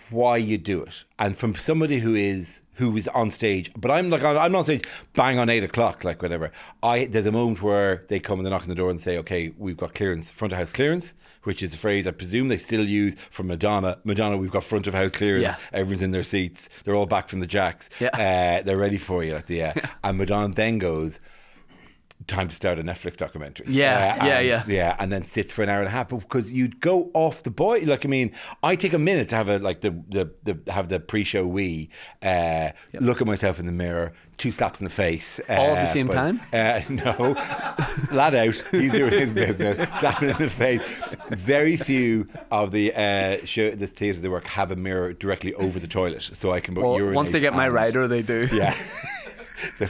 why you do it. And from somebody who is on stage, but I'm on stage bang on 8 o'clock, like whatever. There's a moment where they come and they knock on the door and say, okay, we've got clearance, front of house clearance, which is a phrase I presume they still use for Madonna. Madonna, we've got front of house clearance. Yeah. Everyone's in their seats. They're all back from the jacks. Yeah. They're ready for you. And Madonna then goes, time to start a Netflix documentary. Yeah, and then sits for an hour and a half. But because you'd go off the boy, like, I mean, I take a minute to have the pre-show look at myself in the mirror, 2 slaps in the face. All at the same time? No. Lad out. He's doing his business. Slapping in the face. Very few of the theatres they work have a mirror directly over the toilet, so I can urinate. Once they get my rider, they do. Yeah. So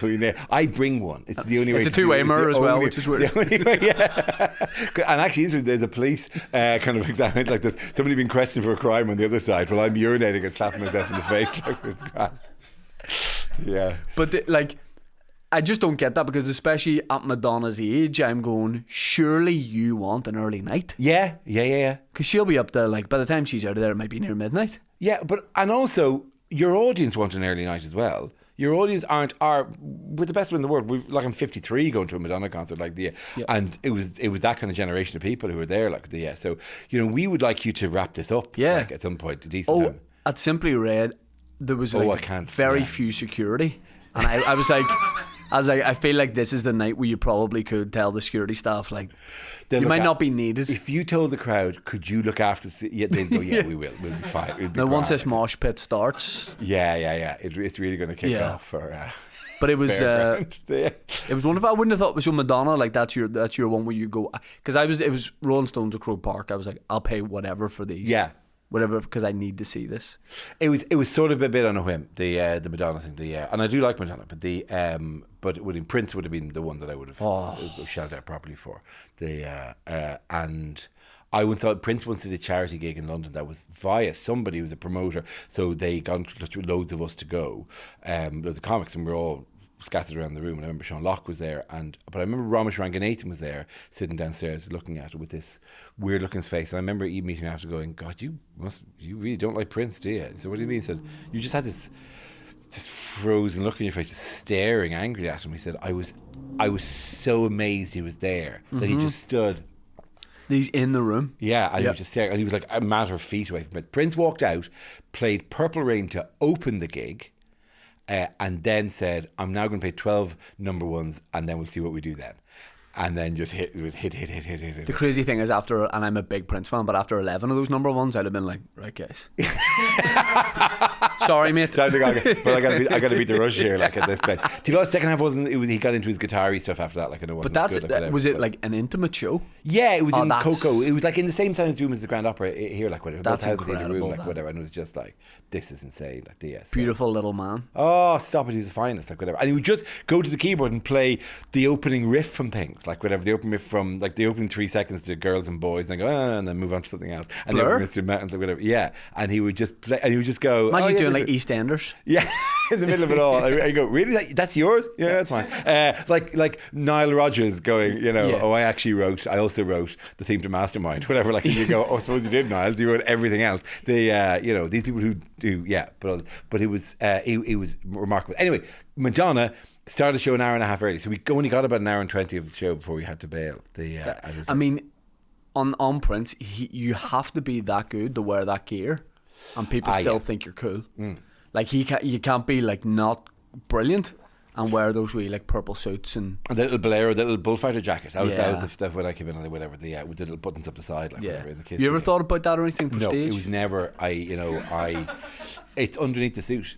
I bring one. It's the only way. It's a two-way mirror as well, which is weird. The only way, yeah. And actually, there's a police kind of exam, like there's somebody being questioned for a crime on the other side, while I'm urinating and slapping myself in the face. Like, it's grand. Yeah. But I just don't get that, because especially at Madonna's age, I'm going, surely you want an early night. Yeah. Because she'll be up there, like, by the time she's out of there, it might be near midnight. Yeah, and also your audience want an early night as well. Your audience are with the best one in the world. I'm 53 going to a Madonna concert, and it was that kind of generation of people who were there, So we would like you to wrap this up, at some point, a decent time. At Simply Red, there was very few security, and I was like, I feel like this is the night where you probably could tell the security staff, like, you might not be needed. If you told the crowd, could you look after they'd go, we will, we'll be fine. Now, once this mosh pit starts, it's really going to kick off for. But it was it was wonderful. I wouldn't have thought it was Madonna, like that's your one where you go, because it was Rolling Stones at Croke Park. I was like, I'll pay whatever for these. Yeah. Whatever, because I need to see this. It was sort of a bit on a whim, the Madonna thing, and I do like Madonna, but Prince would have been the one that I would have shelled out properly for. And I once thought Prince once did a charity gig in London that was via somebody who's a promoter, so they got in touch with loads of us to go. There was a comics, and we were all scattered around the room, and I remember Sean Locke was there, but I remember Ramesh Ranganathan was there, sitting downstairs looking at it with this weird look in his face, and I remember meeting him after going, God, you really don't like Prince, do you? So what do you mean? He said, you just had this frozen look in your face, just staring angrily at him. He said, I was so amazed he was there, that he just stood. He's in the room. Yeah, and he was just staring, and he was like a matter of feet away from it. Prince walked out, played Purple Rain to open the gig, and then said, I'm now going to play 12 number ones, and then we'll see what we do then. And then just hit. The crazy thing is, and I'm a big Prince fan, but after 11 of those number ones, I'd have been like, right, guys. Sorry, mate. But I got to beat the rush here, like, at this time. To be honest, second half he got into his guitar-y stuff after that, like, I know. But was it like an intimate show? Yeah, it was in Coco. It was like in the same time as the Grand Opera here, like, whatever. That's incredible. Room, like, whatever. And it was just like, this is insane. Like, beautiful little man. Oh, stop it! He's the finest, like, whatever. And he would just go to the keyboard and play the opening riff from things, like, whatever. The opening riff from, like, the opening 3 seconds to Girls and Boys, and then go, and then move on to something else. And Blur? then Mr. Mountains, like, whatever. Yeah, and he would just play, and he would just go. Imagine doing like EastEnders. Yeah, in the middle of it all. I go, really? That's yours? Yeah, that's fine. Like Nile Rodgers going, I also wrote the theme to Mastermind, whatever. Like, you go, I suppose you did, Niles. You wrote everything else. These people who do, but it was remarkable. Anyway, Madonna started the show an hour and a half early, so we only got about an hour and 20 of the show before we had to bail. on Prince, you have to be that good to wear that gear, and people still think you're cool. Like you can't be like not brilliant and wear those wee like purple suits and the little bolero, the little bullfighter jacket. That was when I came in, whatever, with the little buttons up the side, like whatever in the kids. You ever thought about that or anything for stage? No, it was never. It's underneath the suit.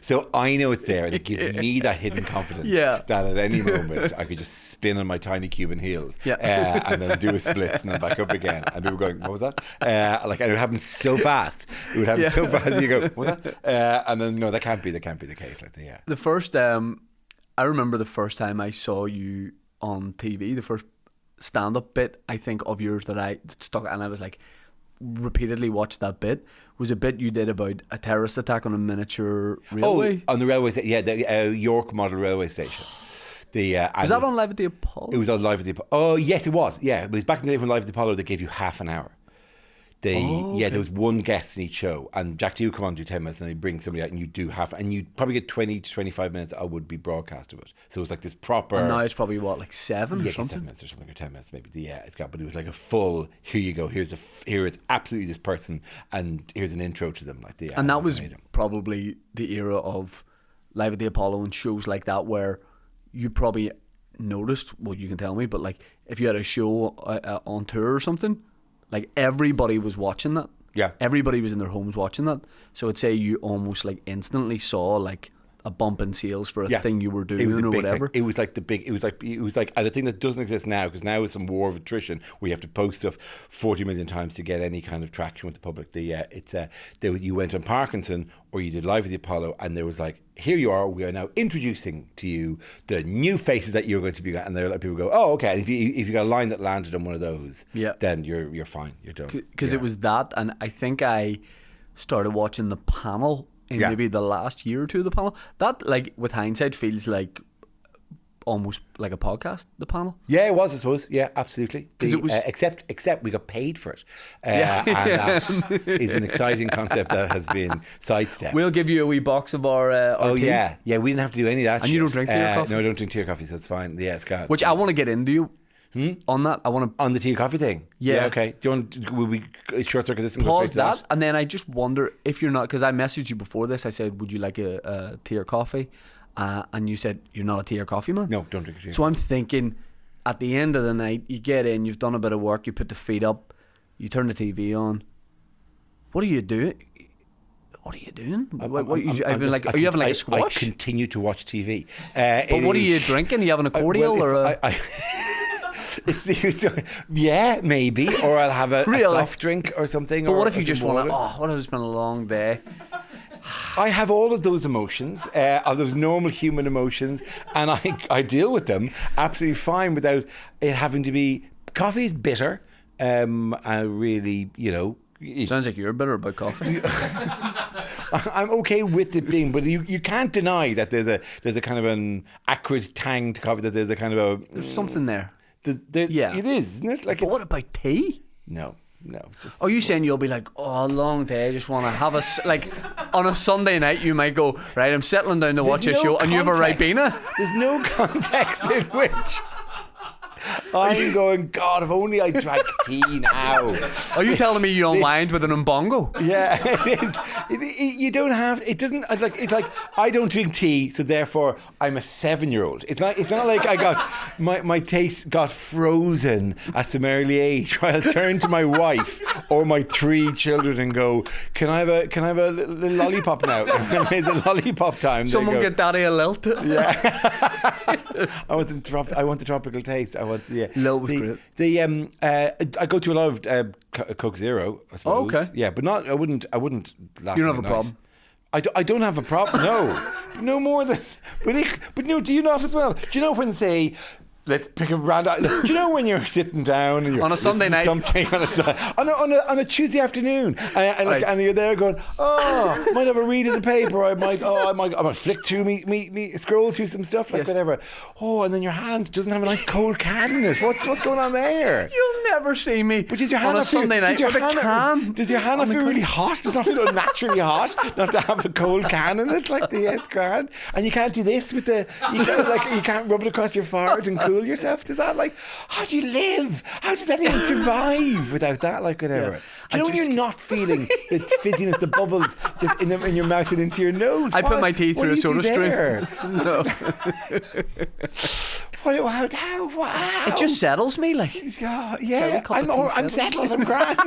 So I know it's there, and it gives me that hidden confidence that at any moment I could just spin on my tiny Cuban heels and then do a splits and then back up again. And people going, what was that? And it would happen so fast. It would happen so fast. You go, what was that? And then, no, that can't be the case. The first, I remember the first time I saw you on TV, the first stand-up bit, I think, of yours that I stuck, and I was like, repeatedly watched that bit, was a bit you did about a terrorist attack on a miniature railway. On the railway station, the York model railway station. Was that on Live at the Apollo? It was on Live at the Apollo. Oh yes, it was. Yeah, it was back in the day when Live at the Apollo they gave you half an hour. There was one guest in each show, and Jack D would come on and do 10 minutes, and they bring somebody out, and you do half, and you probably get 20 to 25 minutes. I would be broadcast of it, so it was like this proper. And now it's probably what, like 7 or something. 7 minutes or something, or 10 minutes maybe. But it was like a full. Here you go. Here is absolutely this person, and here's an intro to them. And that was amazing. Probably the era of Live at the Apollo and shows like that where you probably noticed. Well, you can tell me, but like if you had a show on tour or something. Like everybody was watching that. Yeah. Everybody was in their homes watching that. So I'd say you almost like instantly saw like a bump in sales for a thing you were doing or whatever. It was like and a thing that doesn't exist now, because now is some war of attrition where you have to post stuff 40 million times to get any kind of traction with the public. You went on Parkinson or you did Live at the Apollo, and there was like, here you are, we are now introducing to you the new faces that you're going to be, and there people go, oh okay, and if you got a line that landed on one of those, then you're fine, you're done. Because it was that, and I think I started watching the panel in maybe the last year or two of the panel. That, like, with hindsight, feels like almost like a podcast, the panel. Yeah, it was, I suppose. Yeah, absolutely. It was, except we got paid for it. And that is an exciting concept that has been sidestepped. We'll give you a wee box of our tea. Yeah, we didn't have to do any of that. And you don't drink tea or coffee? No, I don't drink tea or coffee, so it's fine. Yeah, it's good. Which I want to get into you. On that, I want to on the tea and coffee thing. Yeah, okay. Do you want? Will we short circuit this and pause go straight to that? And then I just wonder if you're not, because I messaged you before this. I said, "Would you like a tea or coffee?" And you said you're not a tea or coffee man. No, don't drink a tea. So I'm thinking, at the end of the night, you get in, you've done a bit of work, you put the feet up, you turn the TV on. What are you doing? What are you doing? Are you having like a squash? I continue to watch TV. But what are you drinking? Are you having a cordial or a... yeah, maybe. Or I'll have a soft drink or something. But what if you just want to... Oh, what if it's been a long day? I have all of those emotions, of those normal human emotions, and I deal with them absolutely fine without it having to be... Coffee is bitter. I really, Sounds like you're bitter about coffee. I'm okay with it being, but you can't deny that there's a kind of an acrid tang to coffee. That there's a kind of a there's something there. Yeah, it is, isn't it? Like, but what about tea? No. Just are you saying you'll be like, oh, long day, I just want to have like on a Sunday night you might go, right, I'm settling down to watch a show, and you have a Ribena? There's no context in which I'm going, God, if only I drank tea now. Are you telling me you unwind with an umbongo? Yeah, you don't have. It doesn't. It's like I don't drink tea, so therefore I'm a 7-year-old. It's not like I got my taste got frozen at some early age. Where I'll turn to my wife or my 3 children and go, Can I have a little lollipop now? And there's a lollipop time. Someone get Daddy a lilt. Yeah. I want the tropical taste. I go to a lot of Coke Zero, I suppose. Oh, okay. Yeah, but not. I wouldn't. Last you don't have a problem. I don't have a problem. No, no more than. But no. Do you not as well? Do you know when say? Let's pick a random. Do you know when you're sitting down and you're on a Sunday night, something on a Tuesday afternoon, and you're there going, oh, I might have a read of the paper. I might flick through me scroll through some stuff like whatever. Oh, and then your hand doesn't have a nice cold can in it. What's going on there? You'll never see me. But does your hand on a Sunday night with a can? Does your hand feel really hot? Does it not feel unnaturally hot not to have a cold can in it? Like it's grand, and you can't do this with the. You can't rub it across your forehead and cool fool yourself? Does that like, how do you live? How does anyone survive without that? Like whatever. Do you know when you're not feeling the fizziness, the bubbles just in your mouth and into your nose? I put my teeth through a soda stream. No. How? It just settles me, like. Yeah, I'm settled. I'm grand.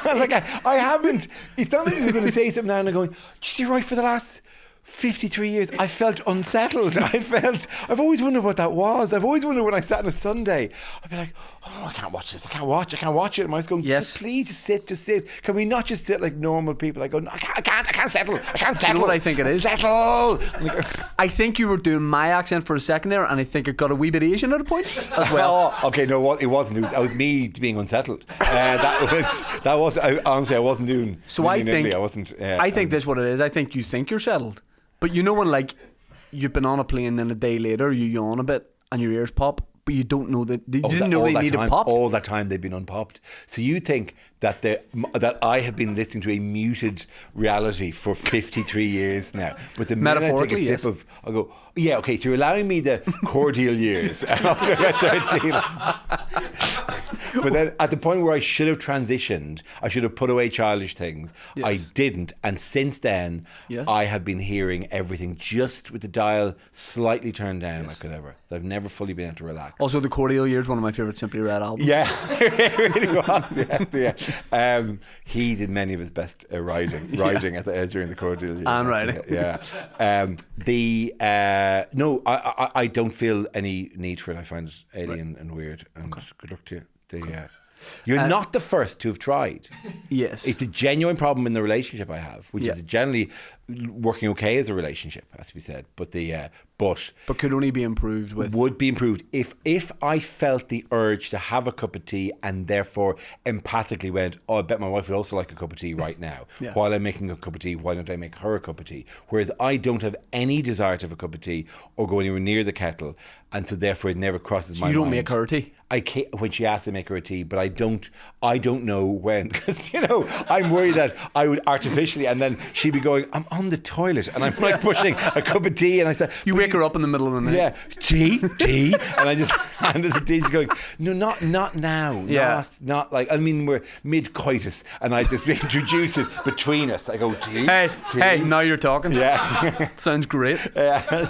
Like I haven't. It's not like you're going to say something now and I'm going, geez, you're right, for the last 53 years, I felt unsettled. I've always wondered what that was. I've always wondered when I sat on a Sunday, I'd be like, oh, I can't watch this. I can't watch it. And I was going, yes. Please, just sit. Can we not just sit like normal people? I go, no, I can't settle. You know what I think it is? Settle. I think you were doing my accent for a second there, and I think it got a wee bit Asian at a point as well. Okay, no, it wasn't. That was me being unsettled. That was. Honestly, I wasn't doing. So I think I wasn't. I think this is what it is. I think you think you're settled, but you know when like you've been on a plane, then a day later you yawn a bit and your ears pop, but you don't know that you didn't know they needed popped. All that time they've been unpopped. So you think that that I have been listening to a muted reality for 53 years now. But the minute I take a sip of, I go, yeah, okay, so you're allowing me the cordial years after I got 13. But then at the point where I should have transitioned, I should have put away childish things. Yes. I didn't. And since then, yes. I have been hearing everything just with the dial slightly turned down, yes. like whatever. So I've never fully been able to relax. Also, The Cordial Years, one of my favourite Simply Red albums. Yeah, it really was. Yeah. He did many of his best riding during the Cordial Years. And riding. Yeah. No, I don't feel any need for it. I find it alien and weird. And good luck to you. You're not the first to have tried. Yes. It's a genuine problem in the relationship I have, which is generally working okay as a relationship, as we said. But but could only be improved with. Would be improved if I felt the urge to have a cup of tea and therefore empathically went, oh, I bet my wife would also like a cup of tea right now. Yeah. While I'm making a cup of tea, why don't I make her a cup of tea? Whereas I don't have any desire to have a cup of tea or go anywhere near the kettle, and so therefore it never crosses my mind. You don't make her a tea? I can't, when she asks to make her a tea, but I don't know when, because I'm worried that I would artificially, and then she'd be going, I'm on the toilet, and I'm like pushing a cup of tea, and I said, you wake her up in the middle of the night. Yeah, tea, and I just handed the tea. She's going, no, not now, not like, I mean, we're mid coitus, and I just introduce it between us. I go, tea, hey, now you're talking. Yeah, sounds great.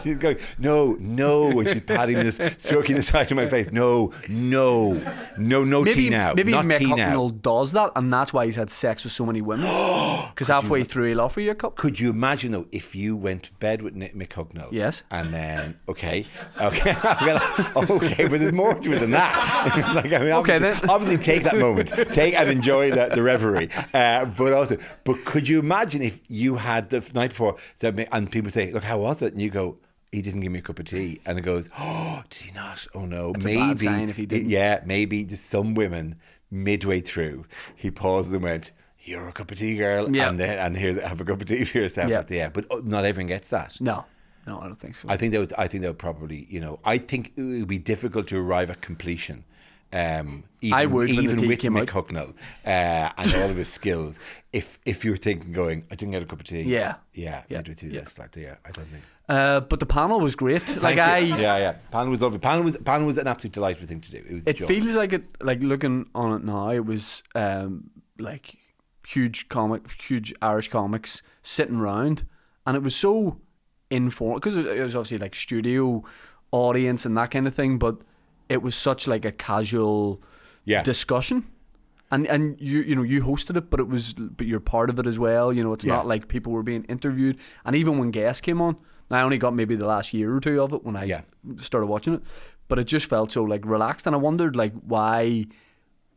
She's going, no, and she's patting this, stroking the side of my face. No tea now. Maybe not Mick tea now. Hucknall does that, and that's why he's had sex with so many women. Because halfway through he'll offer you a cup. Could you imagine though if you went to bed with Mick Hucknall? Yes. And then okay, but there's more to it than that. Like, I mean, obviously take that moment, take and enjoy the reverie. But could you imagine if you had the night before, and people say, look, how was it? And you go, he didn't give me a cup of tea, and it goes, oh, did he not? Oh no, that's maybe a bad sign if he didn't. Maybe just some women midway through he paused and went, you're a cup of tea girl, and here, have a cup of tea for yourself. But not everyone gets that. No, I don't think so. I think they would probably, I think it would be difficult to arrive at completion. Even with Mick Hucknall and all of his skills, if you're thinking going, I didn't get a cup of tea. Midway through this, I don't think. But the panel was great. Panel was lovely. Panel was an absolute delightful thing to do. It feels like it. Like looking on it now, it was like huge Irish comics sitting round, and it was so informal because it was obviously like studio audience and that kind of thing, but it was such like a casual discussion. And you hosted it, but you're part of it as well. It's not like people were being interviewed. And even when guests came on, I only got maybe the last year or two of it when I started watching it, but it just felt so like relaxed. And I wondered like why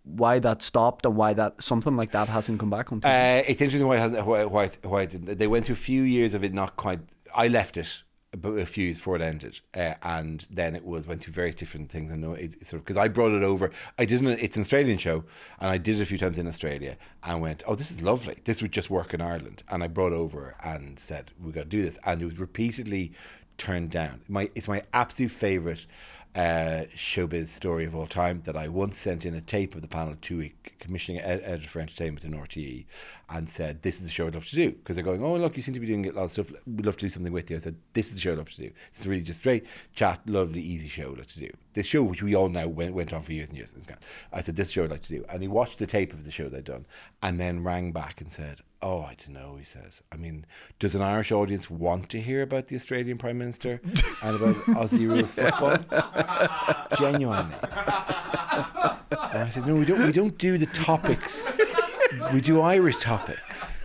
that stopped and why that something like that hasn't come back on TV. It's interesting why it didn't. They went through a few years of it not quite. I left it a few years before it ended, and then it went through various different things. And it sort of, because I brought it over, it's an Australian show, and I did it a few times in Australia, and went, oh, this is lovely. This would just work in Ireland, and I brought it over and said, we got to do this, and it was repeatedly turned down. It's my absolute favourite showbiz story of all time, that I once sent in a tape of the panel to a commissioning editor for entertainment in RTE and said, this is the show I'd love to do. Because they're going, oh, look, you seem to be doing a lot of stuff. We'd love to do something with you. I said, this is the show I'd love to do. It's really just straight chat, lovely, easy show I'd like to do. This show, which we all know went on for years and years. I said, this show I'd like to do. And he watched the tape of the show they'd done and then rang back and said, oh, I don't know, he says. I mean, does an Irish audience want to hear about the Australian Prime Minister and about Aussie rules football? Genuinely. And I said, no, we don't do the topics. We do Irish topics.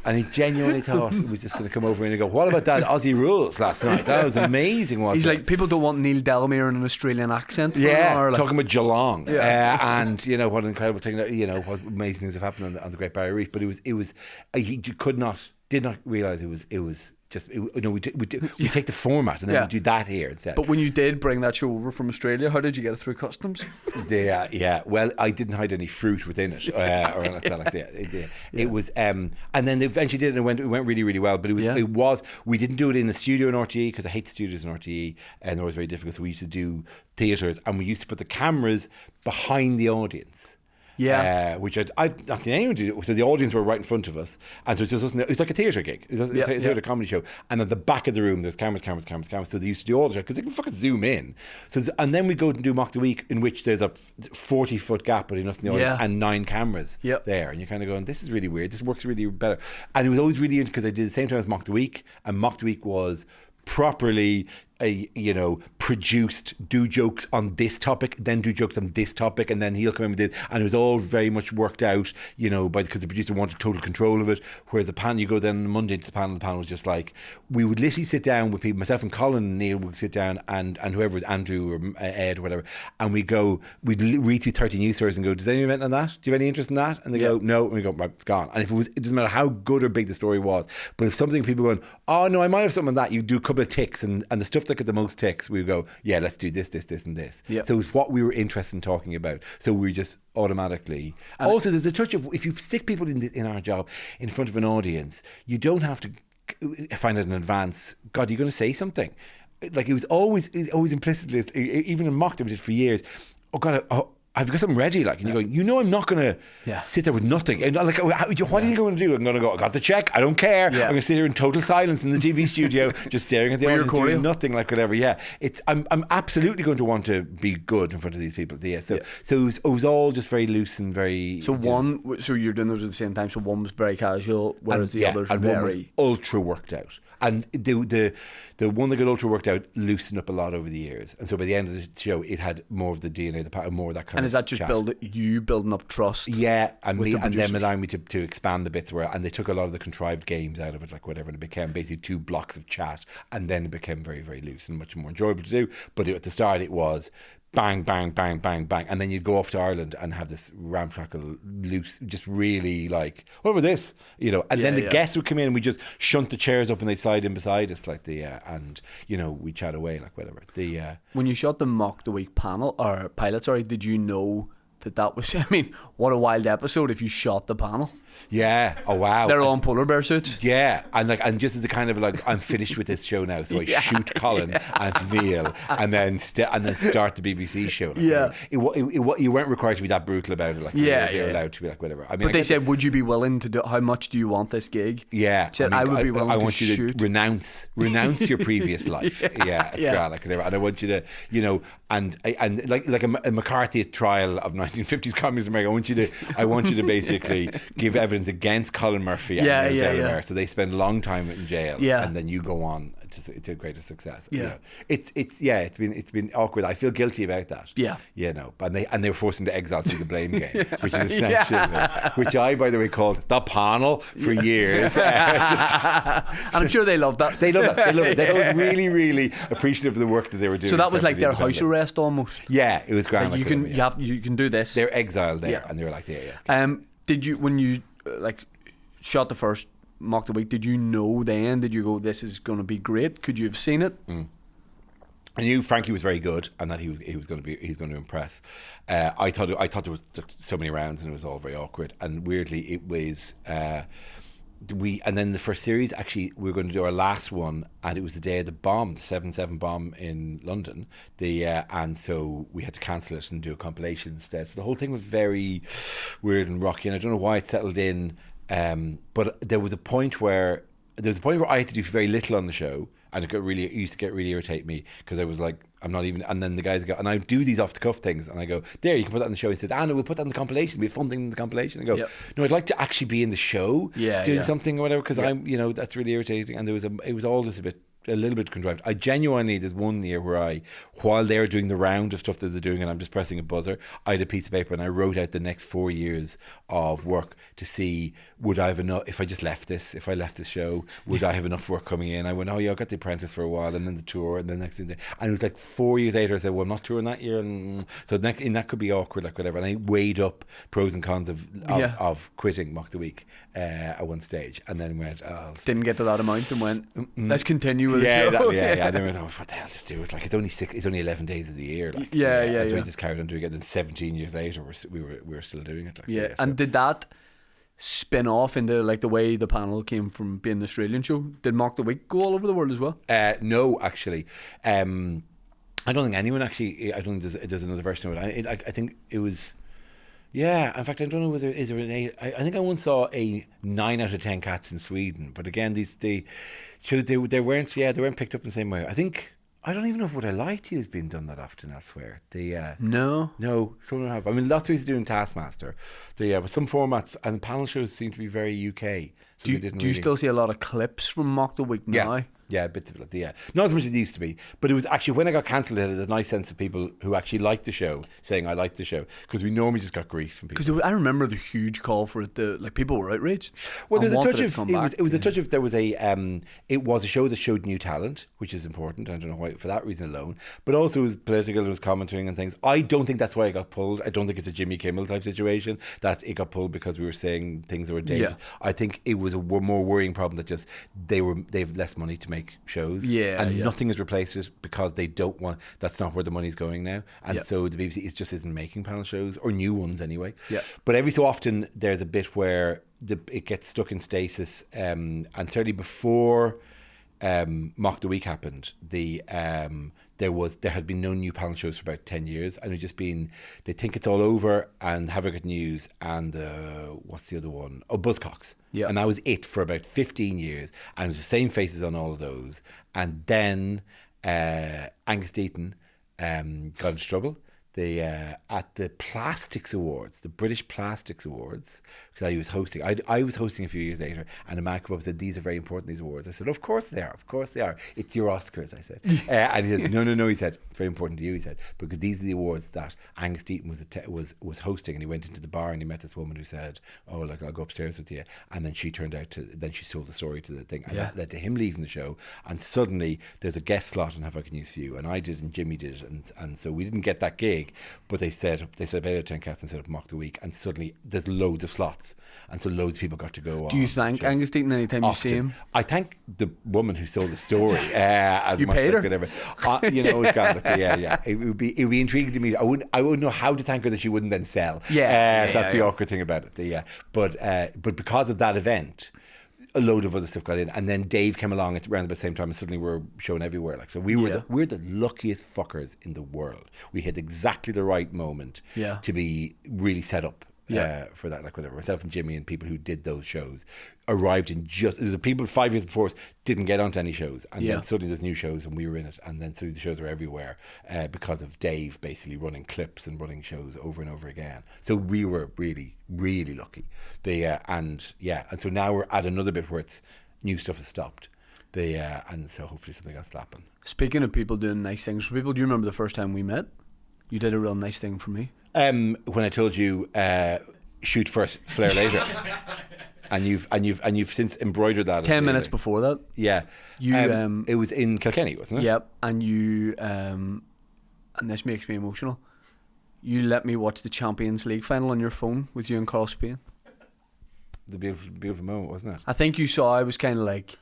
And he genuinely thought he was just going to come over and go, what about that Aussie rules last night? That was amazing, wasn't it? He's like, people don't want Neil Delamere in an Australian accent. Yeah, like, talking about Geelong. And, you know, what an incredible thing, that, you know, what amazing things have happened on the Great Barrier Reef. But he did not realise it was just, we take the format and then we do that here instead. But when you did bring that show over from Australia, how did you get it through customs? Yeah. Well, I didn't hide any fruit within it or anything like that. It was, and then they eventually did it, and it went really, really well. But it was we didn't do it in a studio in RTE because I hate studios in RTE, and it was very difficult. So we used to do theatres, and we used to put the cameras behind the audience. Yeah, which I've not seen anyone do. So the audience were right in front of us, and so it's like a theatre gig. It's a theatre comedy show, and at the back of the room there's cameras. So they used to do all the show because they can fucking zoom in. So and then we go and do Mock the Week, in which there's a 40-foot gap between us and the audience and 9 cameras there, and you're kind of going, this is really weird. This works really better, and it was always really interesting because I did the same time as Mock the Week, and Mock the Week was properly produced, do jokes on this topic, then do jokes on this topic, and then he'll come in with this, and it was all very much worked out, because the producer wanted total control of it. Whereas the panel, you go then on Monday to the panel was just like, we would literally sit down with people, myself and Colin and Neil would sit down, and whoever was Andrew or Ed or whatever, and we'd read through 30 news stories and go, does anyone on that? Do you have any interest in that? And they go, no, and we go, right, gone. And it doesn't matter how good or big the story was, but if something, people going, oh no, I might have something on that, you do a couple of ticks, and the stuff that got the most ticks, we would go, yeah, let's do this, and this. Yep. So it's what we were interested in talking about. So we just automatically. And also, there's a touch of, if you stick people in our job in front of an audience, you don't have to find out in advance, God, you're going to say something. Like it was always implicitly, even in Mock that we did for years, oh God, I've got something ready, like, and you're going, I'm not going to sit there with nothing. And like, what are you going to do? I'm going to go, I got the check, I don't care. I'm going to sit here in total silence in the TV studio, just staring at the audience, doing nothing, like whatever. Yeah, I'm absolutely going to want to be good in front of these people. Yeah, so it was all just very loose and very. So you're doing those at the same time. So one was very casual, whereas the others were very. One was ultra worked out. And the one that got ultra worked out loosened up a lot over the years, and so by the end of the show, it had more of the DNA, more of that kind of. And is that just building up trust? Yeah, and them allowing me to expand the bits and they took a lot of the contrived games out of it, like whatever, and it became basically 2 blocks of chat, and then it became very, very loose and much more enjoyable to do. But at the start, it was bang, bang, bang, bang, bang, and then you'd go off to Ireland and have this ramshackle loose, just really like, what about this, and then the guests would come in and we just shunt the chairs up and they'd slide in beside us, like and we chat away, like whatever. When you shot the Mock the Week pilot, did you know that was, I mean, what a wild episode if you shot the panel. Yeah. Oh wow. They're all in polar bear suits. Yeah, and just as a kind of like, I'm finished with this show now, so I shoot Colin and Neil, and then start the BBC show. Like, you weren't required to be that brutal about it. Like you're allowed to be like whatever. I mean, but they said, would you be willing to do? How much do you want this gig? Yeah, said, I would be willing to shoot. I want you to renounce your previous life. Yeah, it's grand. Like whatever. And I want you to, and like a McCarthy trial of 1950s communism America. I want you to basically give evidence against Colin Murphy and Delamere, so they spend a long time in jail, and then you go on to greater success. It's been awkward. I feel guilty about that. But they were forced into exile through the blame game, which is essentially which I, by the way, called the panel for years. And I'm sure they loved that. They love it. They were really, really appreciate of the work that they were doing. So that was like their house arrest almost. Yeah, it was grand. So you can do this. They're exiled there, and they were like, did you, when you shot the first Mock the Week, did you know then? Did you go, this is going to be great? Could you have seen it? I knew Frankie was very good, and that he's going to impress. I thought there was so many rounds, and it was all very awkward. And weirdly, it was and then the first series, actually, we were going to do our last one, and it was the day of the bomb, the 7/7 bomb in London. And so we had to cancel it and do a compilation instead. So the whole thing was very weird and rocky, and I don't know why it settled in. But there was a point where I had to do very little on the show, and it used to really irritate me, because I was like, I'm not even. And then the guys go, and I do these off the cuff things, and I go, there, you can put that in the show. He said, no, we'll put that in the compilation. It'll be a fun thing in the compilation. I go, no, I'd like to actually be in the show, doing something or whatever, because I'm, that's really irritating. And it was all just a little bit contrived. I genuinely, there's one year where while they're doing the round of stuff that they're doing and I'm just pressing a buzzer, I had a piece of paper and I wrote out the next 4 years of work to see, would I have enough, if I left this show, would I have enough work coming in? I went, I got The Apprentice for a while, and then the tour, and then the next thing. And it was like 4 years later, I said, well, I'm not touring that year. And so that could be awkward, like whatever. And I weighed up pros and cons of quitting Mock the Week at one stage, and then went, didn't get to that amount and went, let's continue with the show. And then I was, what the hell, just do it. Like, it's only 11 days of the year. Like, so we just carried on doing it. And then 17 years later, we were still doing it. Like, and did that spin off into like the way the panel came from being an Australian show? Did Mock the Week go all over the world as well? No, actually. I don't think anyone actually. I don't think there's another version of it. I think it was. Yeah, in fact, I don't know whether is there an 8. I think I once saw a 9 out of 10 cats in Sweden, but again, they weren't picked up in the same way. I don't even know if Would I Lie to You has been done that often elsewhere. No, some don't have. I mean, lots of people are doing Taskmaster. But some formats and panel shows seem to be very UK. So do you still see a lot of clips from Mock the Week now? Yeah, bits of it. Not as much as it used to be, but it was actually when I got cancelled, it had a nice sense of people who actually liked the show saying I liked the show, because we normally just got grief from people. Because I remember the huge call for it. Like, people were outraged. Well, there's a touch of it was a touch of there was a it was a show that showed new talent, which is important. I don't know why for that reason alone, but also it was political. It was commenting and things. I don't think that's why it got pulled. I don't think it's a Jimmy Kimmel type situation that it got pulled because we were saying things that were dangerous. I think it was a more worrying problem that just they have less money to make shows, and nothing has replaced it because they don't want. That's not where the money's going now, and so the BBC just isn't making panel shows or new ones anyway. But every so often there's a bit where it gets stuck in stasis, and certainly before Mock the Week happened, there had been no new panel shows for about 10 years, and it just been, they think it's all over, and Have I Got News, and what's the other one? Buzzcocks. And that was it for about 15 years, and it was the same faces on all of those. And then Angus Deaton got into trouble. At the Plastics Awards, the British Plastics Awards, because I was hosting. I was hosting a few years later, and a man came up and said, "These are very important, these awards." I said, "Of course they are. Of course they are. It's your Oscars," I said. And he said, No. He said, "It's very important to you." He said, "Because these are the awards that Angus Deaton was hosting." And he went into the bar and he met this woman who said, "Oh, like, I'll go upstairs with you." And then she turned out to. Then she told the story to the thing, and that led to him leaving the show. And suddenly there's a guest slot on Have I Got News for You, and I did, and Jimmy did it, and so we didn't get that gig. But they said about 8 or 10 cats and set up Mock the Week, and suddenly there's loads of slots, and so loads of people got to go. Do you thank Angus Deaton anytime you see him? I thank the woman who sold the story. As you much paid as her? I could ever. It's got it. It would be intriguing to me. I wouldn't know how to thank her that she wouldn't then sell. That's the awkward thing about it. But because of that event, a load of other stuff got in, and then Dave came along at around about the same time, and suddenly we're shown everywhere. Like, so we're the luckiest fuckers in the world. We hit exactly the right moment to be really set up for that. Like, whatever, myself and Jimmy and people who did those shows arrived in just. There's people 5 years before us didn't get onto any shows, and then suddenly there's new shows, and we were in it, and then suddenly the shows are everywhere because of Dave basically running clips and running shows over and over again. So we were really, really lucky. And so now we're at another bit where it's new stuff has stopped. And so hopefully something else will happen. Speaking of people doing nice things for people, do you remember the first time we met? You did a real nice thing for me. When I told you shoot first, flare later. And you've since embroidered that. 10 minutes before that. Yeah. It was in Kilkenny, wasn't it? Yep. And you and this makes me emotional. You let me watch the Champions League final on your phone with you and Carl Spain. The beautiful moment, wasn't it? I think you saw I was kind of like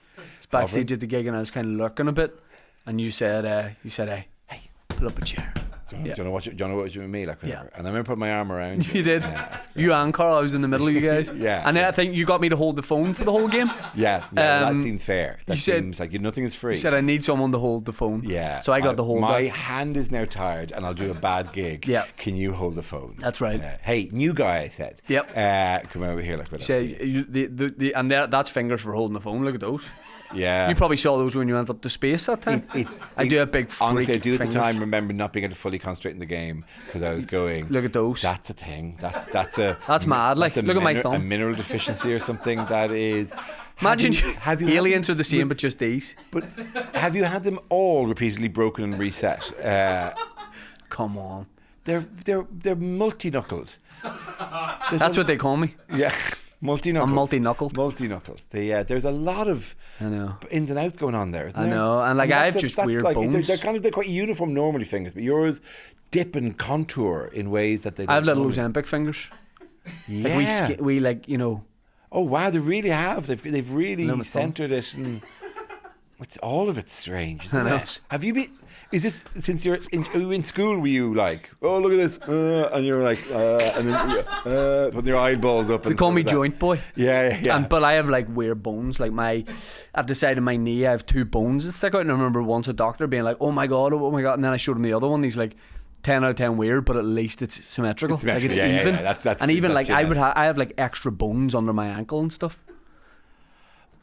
backstage at the gig, and I was kind of lurking a bit, and you said, "Hey, pull up a chair." Do you know what you with me, like whatever. And I remember putting my arm around you. You did. You and Carl, I was in the middle of you guys. And then I think you got me to hold the phone for the whole game. That seemed fair. That seems like nothing is free. You said I need someone to hold the phone. So I got to hold it. My hand is now tired and I'll do a bad gig. Can you hold the phone? That's right. Hey, new guy, I said. Come over here, like whatever. And that's fingers for holding the phone. Look at those. Yeah. You probably saw those when you went up to space that time. I do a big freak. Honestly, I do at fingers. the time remember not being able to fully concentrate in the game because I was going. Look at those. That's a thing. That's mad. Like, look at my thumb. A mineral deficiency or something. That is. Imagine aliens are the same, but just these. But have you had them all repeatedly broken and reset? Come on. They're multi-knuckled. That's what they call me. Yeah. Multi-knuckles. I'm multi-knuckled. Multi-knuckles. There's a lot of ins and outs going on there, isn't there? I know. And like I have just weird bones. They're quite uniform normally fingers, but yours dip and contour in ways that they don't. I have little Ozempic fingers. Yeah. Like we like, you know. Oh wow, they really have. They've really centered it, and all of it's strange, isn't it? Have you been? Is this since you're in school? Were you like, oh look at this, and you're like, and then putting your eyeballs up? They call me joint boy. Yeah. But I have like weird bones. Like at the side of my knee, I have 2 bones that stick out. And I remember once a doctor being like, oh my god, and then I showed him the other one. He's like, 10 out of 10 weird, but at least it's symmetrical. Like it's even. That's and even that's like I have like extra bones under my ankle and stuff.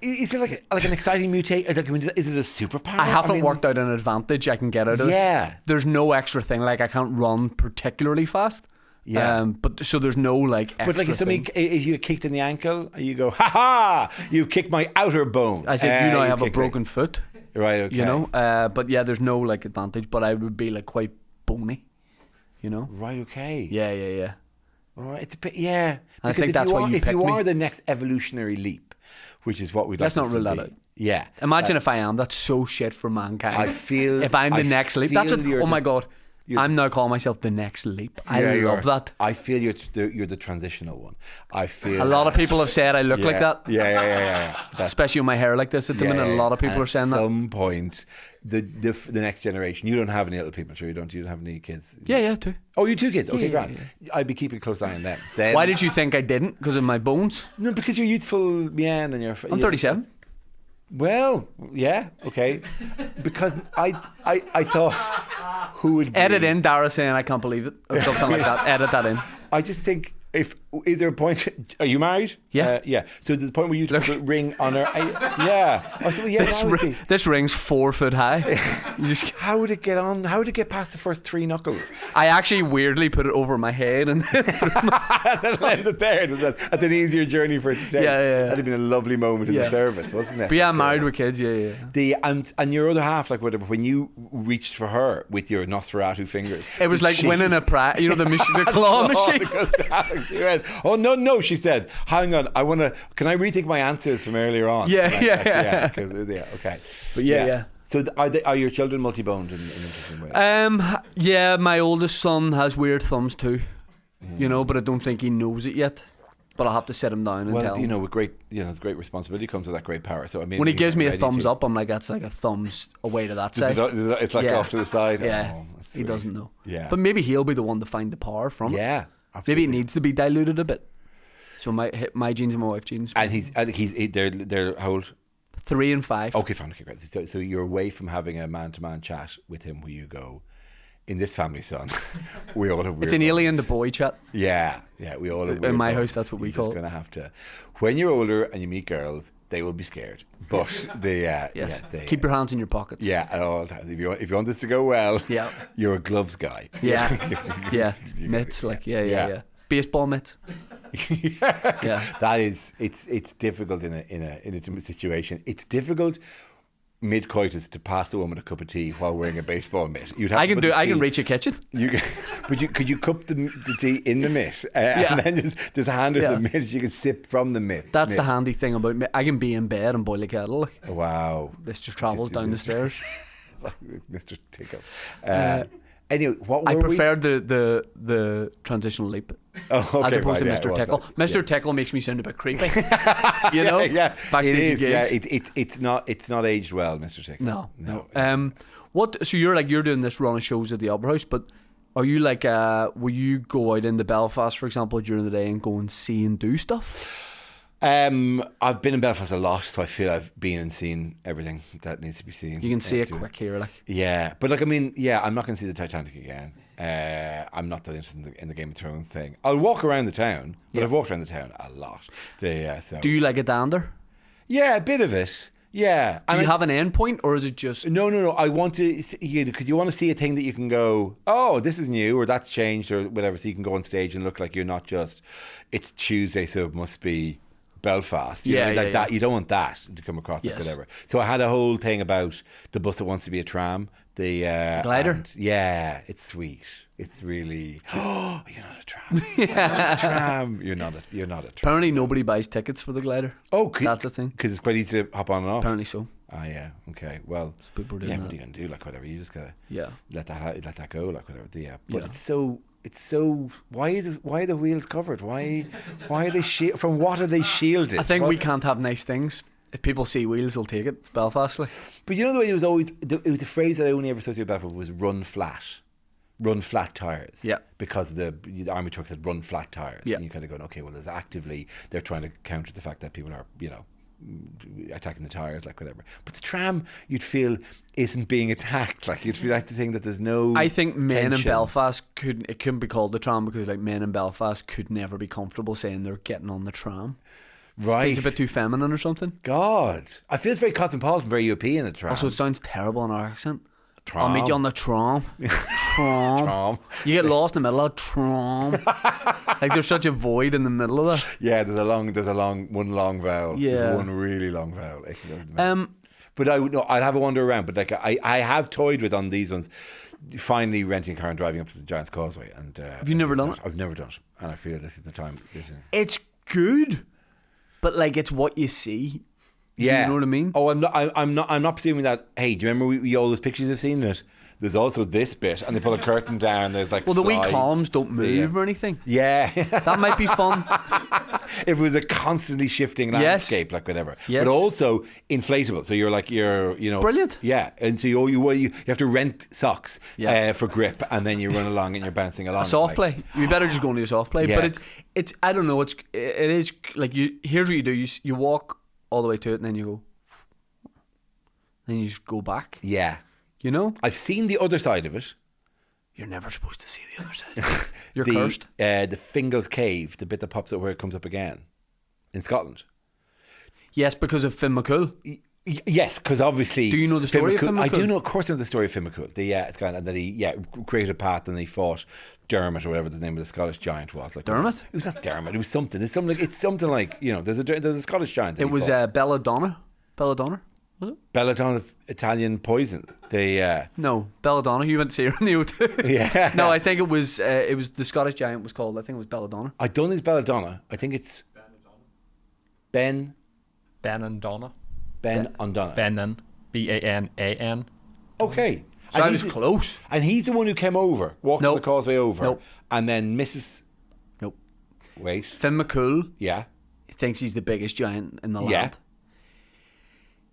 Is it like an exciting mutation? Like, is it a superpower? I haven't worked out an advantage I can get out of it. Yeah. There's no extra thing. Like I can't run particularly fast. Yeah. But so there's no like extra But like if you get kicked in the ankle, you go, ha ha! You kicked my outer bone. I said, I have a broken foot. Right. Okay. You know. But yeah, there's no like advantage. But I would be like quite bony. You know. Right. Okay. Yeah. Right. It's a bit. Yeah. I think that's why if you are the next evolutionary leap, which is what we'd like Let's not to rule be. that out. Yeah. Imagine if I am. That's so shit for mankind. I feel. If I'm the next leap, that's it. Oh my god. I'm now calling myself the next leap. I love that. I feel you're the transitional one. I feel a lot of people have said I look like that. Yeah. Especially with my hair like this at the minute. A lot of people are saying that. At some point, the next generation. You don't have any little people, sure you don't. You don't have any kids. Yeah, 2. Oh, you 2 kids. Okay, grand. I'd be keeping a close eye on them. Then, why did you think I didn't? Because of my bones? No, because you're youthful, man, and you're. I'm 37. Well, yeah, okay. Because I thought who would edit in Dara saying I can't believe it or something like that. Edit that in. I just think is there a point? Are you married? Yeah. So there's a point where you put a ring on her. This ring's 4 foot high. How would it get on? How would it get past the first 3 knuckles? I actually weirdly put it over my head and then left it there. That's an easier journey for it to take. Yeah. That'd have been a lovely moment in the service, wasn't it? But yeah, I'm married with kids. Yeah. And your other half, like whatever, when you reached for her with your Nosferatu fingers, it was like winning a prize. You know the claw machine. She went, oh no, she said, hang on, can I rethink my answers from earlier on? Yeah. Okay. But yeah. So are your children multi-boned in interesting ways? Yeah, my oldest son has weird thumbs too. You know, but I don't think he knows it yet. But I'll have to sit him down and tell him. You know, with great responsibility comes with that great power. So I mean, when he gives me a thumbs up, I'm like, that's like a thumbs away to that side. It's like off to the side. Yeah, he doesn't know. Yeah, but maybe he'll be the one to find the power from it. Yeah. Absolutely. Maybe it needs to be diluted a bit. So my genes and my wife's genes. And they're how old? 3 and 5. Okay, fine. Okay, great. So you're away from having a man-to-man chat with him where you go, in this family, son, we all have weird It's an moments. alien to boy chat. Yeah, we all have weird in my moments. house, that's what we call it. You're just going to have to. When you're older and you meet girls, they will be scared. But they keep your hands in your pockets. Yeah, at all times. If you want this to go well, you're a gloves guy. Yeah. Mitts, like yeah. Baseball mitts. That is, it's difficult in an intimate situation. It's difficult mid-coitus to pass a woman a cup of tea while wearing a baseball mitt. I can reach a kitchen. Could you cup the tea in the mitt and then just hand her the mitt? You can sip from the mitt. That's the handy thing about me. I can be in bed and boil a kettle. Wow. This just travels down the stairs. Mr. Tickle. Anyway, I preferred the transitional leap as opposed to Mr. Tickle. Mr. Tickle makes me sound a bit creepy. You know? Yeah. It's not aged well, Mr. Tickle. No. So you're doing this run of shows at the Opera House, but Are you like, will you go out into Belfast, for example, during the day and go and see and do stuff? I've been in Belfast a lot, so I feel I've been and seen everything that needs to be seen. You can see it quick here, like. Yeah, but like, I mean, yeah, I'm not going to see the Titanic again. I'm not that interested in the Game of Thrones thing. I'll walk around the town, but I've walked around the town a lot. So. Do you like a dander? Yeah, a bit of it. Yeah. Do you have an end point, or is it just... No. I want to, because you want to see a thing that you can go, oh, this is new, or that's changed, or whatever, so you can go on stage and look like you're not just, it's Tuesday, so it must be Belfast. You know, like that. You don't want that to come across, like whatever. So I had a whole thing about the bus that wants to be a tram. The glider? Yeah, it's sweet. It's really, oh, you're not a tram. You're not a tram. You're not a tram. Apparently nobody buys tickets for the glider. Oh, that's the thing. Because it's quite easy to hop on and off. Apparently so. Ah, yeah. Okay. Well, people doing what that. are you gonna do? Like whatever. You just gotta let that go. Like whatever. Yeah. But it's so. Why are the wheels covered? Why are they from what are they shielded? I think we can't have nice things. If people see wheels, they'll take it. It's Belfast, like. But you know the way it was always. It was a phrase that I only ever associated with Belfast was run flat tires. Yeah. Because the army trucks had run flat tires. Yeah. And you kind of going, okay, well, there's actively they're trying to counter the fact that people are, attacking the tires, like whatever. But the tram, you'd feel, isn't being attacked. Like you'd feel like the thing that there's no. I think men tension. in Belfast couldn't be called the tram because like men in Belfast could never be comfortable saying they're getting on the tram. Right. It's a bit too feminine or something. God. I feel it's very cosmopolitan, very European, a tram. Also, it sounds terrible in our accent. Tram. I'll meet you on the tram. Tram. You get lost in the middle of tram. Like there's such a void in the middle of that. Yeah, there's one long vowel. Yeah. There's one really long vowel. But I'd have a wander around. But like I have toyed with on these ones, finally renting a car and driving up to the Giant's Causeway. And have you never done it? I've never done it, and I feel this is the time. It's good, but like it's what you see. Yeah, you know what I mean. Oh, I'm not presuming that. Hey, do you remember all those pictures I've seen in it? There's also this bit, and they put a curtain down. There's like the wee slides. columns don't move or anything. Yeah, that might be fun. If it was a constantly shifting landscape, like whatever. Yes. But also inflatable, so you're brilliant. Yeah, and so you have to rent socks for grip, and then you run along and you're bouncing along. A soft play. You better just go into a soft play. Yeah. But it's I don't know. It is like here's what you do. You walk all the way to it, and then you go. Then you just go back. Yeah. You know? I've seen the other side of it. You're never supposed to see the other side. You're cursed. The Fingal's Cave, the bit that pops up where it comes up again in Scotland. Yes, because of Finn MacCool. Yes, because obviously. Do you know the story of Finn MacCool? I do know, of course, I know the story of Finn MacCool. It's kind of that he created a path and he fought Dermot or whatever the name of the Scottish giant was. Like Dermot? It was not Dermot. It was something. It's something like there's a Scottish giant. It was Belladonna. Belladonna. Was it? Belladonna Italian poison. No, Belladonna. You went to see her in the O2. Yeah. No, I think it was the Scottish giant was called. I think it was Belladonna. I don't think it's Belladonna. I think it's Ben and Donna. Ben and Donna. Benan. Banan. Okay. So and I was close. And he's the one who came over, walked on the causeway over. Nope. And then Mrs. Nope. Wait. Finn MacCool. Yeah. Thinks he's the biggest giant in the land. Yeah.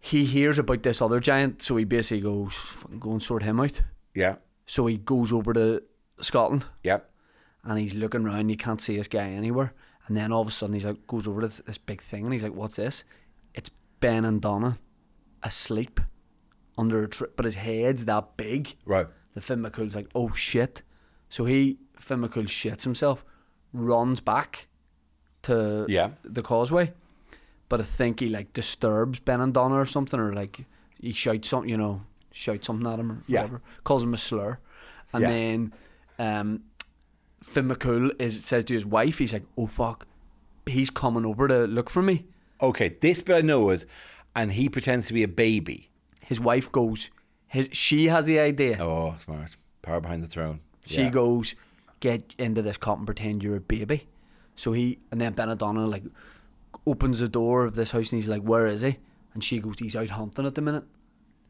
He hears about this other giant, so he basically goes, fucking go and sort him out. Yeah. So he goes over to Scotland. Yep. And he's looking around, you can't see this guy anywhere. And then all of a sudden he's like, goes over to this big thing and he's like, what's this? It's Ben and Donna asleep under a tree, but his head's that big. Right. The Finn MacCool's like, oh shit. So Finn MacCool shits himself, runs back to the causeway. But I think he like disturbs Ben and Donna or something, or like he shouts something, shouts something at him or whatever, calls him a slur. And then Finn MacCool says to his wife, he's like, oh fuck, he's coming over to look for me. Okay, this bit I know is, and he pretends to be a baby. His wife goes, she has the idea. Oh, smart. Power behind the throne. She goes, get into this cot and pretend you're a baby. So and then Ben and Donna like opens the door of this house and he's like, where is he? And she goes, he's out hunting at the minute,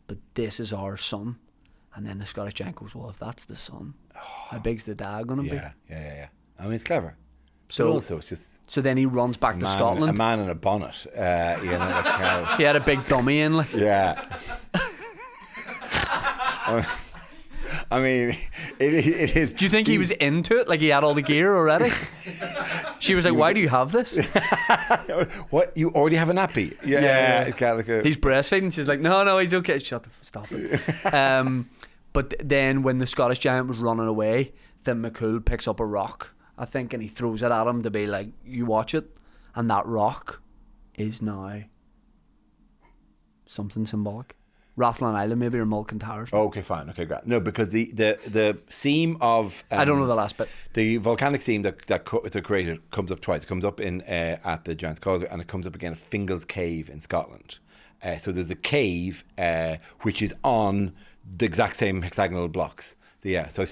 but this is our son. And then the Scottish giant goes, well, if that's the son, how big's the dad gonna be? Yeah. I mean, it's clever. So but also it's just so then he runs back to Scotland. A man in a bonnet, like he had a big dummy in, like. Yeah. I mean, it is. Do you think he was into it? Like he had all the gear already? She was like, "Why do you have this?" What? You already have a nappy? Yeah. It's kind of like he's breastfeeding. She's like, "No, he's okay." Stop it. But then when the Scottish giant was running away, then MacCool picks up a rock, I think, and he throws it at him to be like, "You watch it," and that rock is now something symbolic. Rathlin Island, maybe, or Mulkin Towers. Okay, fine. Okay, great. No, because the seam of I don't know the last bit. The volcanic seam that created comes up twice. It comes up in at the Giant's Causeway, and it comes up again at Fingal's Cave in Scotland. So there's a cave which is on the exact same hexagonal blocks. So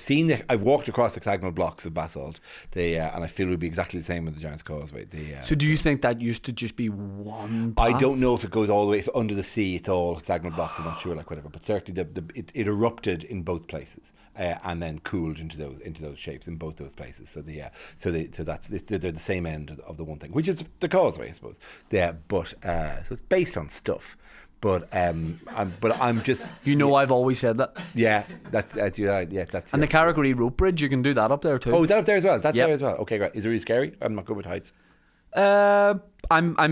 I've walked across hexagonal blocks of basalt, and I feel it would be exactly the same with the Giant's Causeway. So do you think that used to just be one path? I don't know if it goes all the way, if under the sea it's all hexagonal blocks, I'm not sure, like whatever, but certainly it erupted in both places and then cooled into those shapes in both those places. So they're the same end of the one thing, which is the Causeway, I suppose. But so it's based on stuff. But I'm just... I've always said that. Yeah, that's... that's and the Carrigree rope bridge, you can do that up there too. Oh, is that up there as well? Is that there as well? Okay, great. Is it really scary? I'm not good with heights. I'm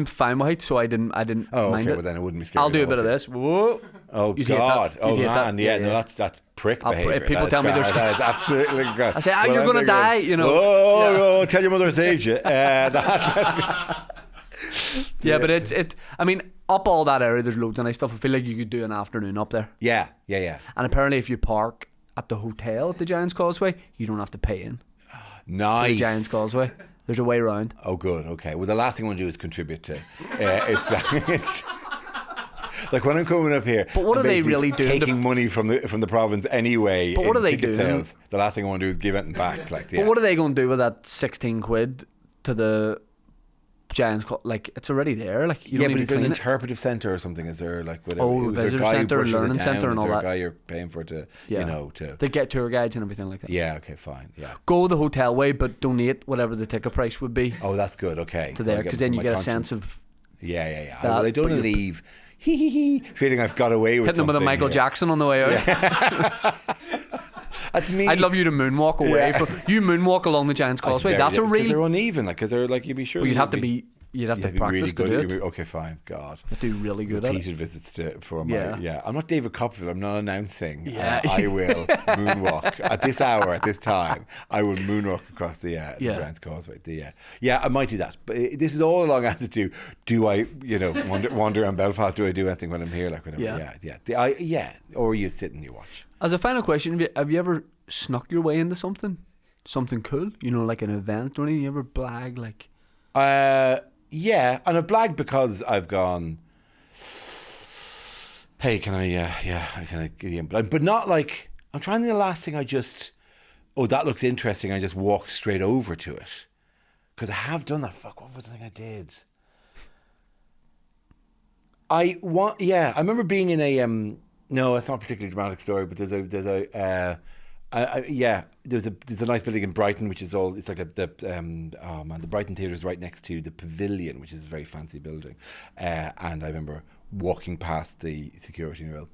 fine with heights, so I didn't mind okay, it. well then it wouldn't be scary. I'll do a bit of this. Whoa. Oh, You'd God. Oh, man. Yeah, No, that's prick behaviour. People tell me there's... That is absolutely great. I say, you're going to die, Oh, tell your mother I saved you. Yeah, but it's I mean, up all that area there's loads of nice stuff. I feel like you could do an afternoon up there. Yeah. And apparently if you park at the hotel at the Giant's Causeway, you don't have to pay in. Nice. To the Giant's Causeway. There's a way around. Oh, good. Okay. Well, the last thing I want to do is contribute to it's like when I'm coming up here. But what are they really doing? Taking money from the province anyway. But what are they doing? Sales. The last thing I want to do is give it back. But what are they going to do with that 16 quid to the Giants? Like, it's already there. Like, you don't need but is to there an clean it. interpretive centre or something? Is there like whatever? Visitor centre, learning centre, and all that. Is there a guy you're paying for to to? They get tour guides and everything like that. Yeah. Okay. Fine. Yeah. Go the hotel way, but donate whatever the ticket price would be. Oh, that's good. Okay. To there, because then you get a sense of. Yeah. I don't want to leave. Feeling I've got away with hitting them with a Michael Jackson on the way out. Yeah. That's me. I'd love you to moonwalk away from you. Moonwalk along the Giant's Causeway. That's a real. Because they're uneven. Like, because they're like you'd be sure. Well, you'd have to practice to do it. Okay, fine. God. You have to do really good at it. Repeated visits for my. Yeah. I'm not David Copperfield. I'm not announcing. I will moonwalk at this hour, at this time. I will moonwalk across the Giant's Causeway. I might do that. But this is all along as to do I wander around Belfast? Do I do anything when I'm here? Like whatever. Yeah. Or you sit and you watch. As a final question, have you ever snuck your way into something cool? Like an event or anything? You ever blag like? Yeah, and I've blagged because I've gone, hey, can I get in? But not like, I'm trying to think the last thing that looks interesting, I just walked straight over to it. Because I have done that. Fuck, what was the thing I did? I remember being in a, no, it's not a particularly dramatic story, but there's a nice building in Brighton, which is it's like the Brighton Theatre is right next to the Pavilion, which is a very fancy building, and I remember walking past the security mural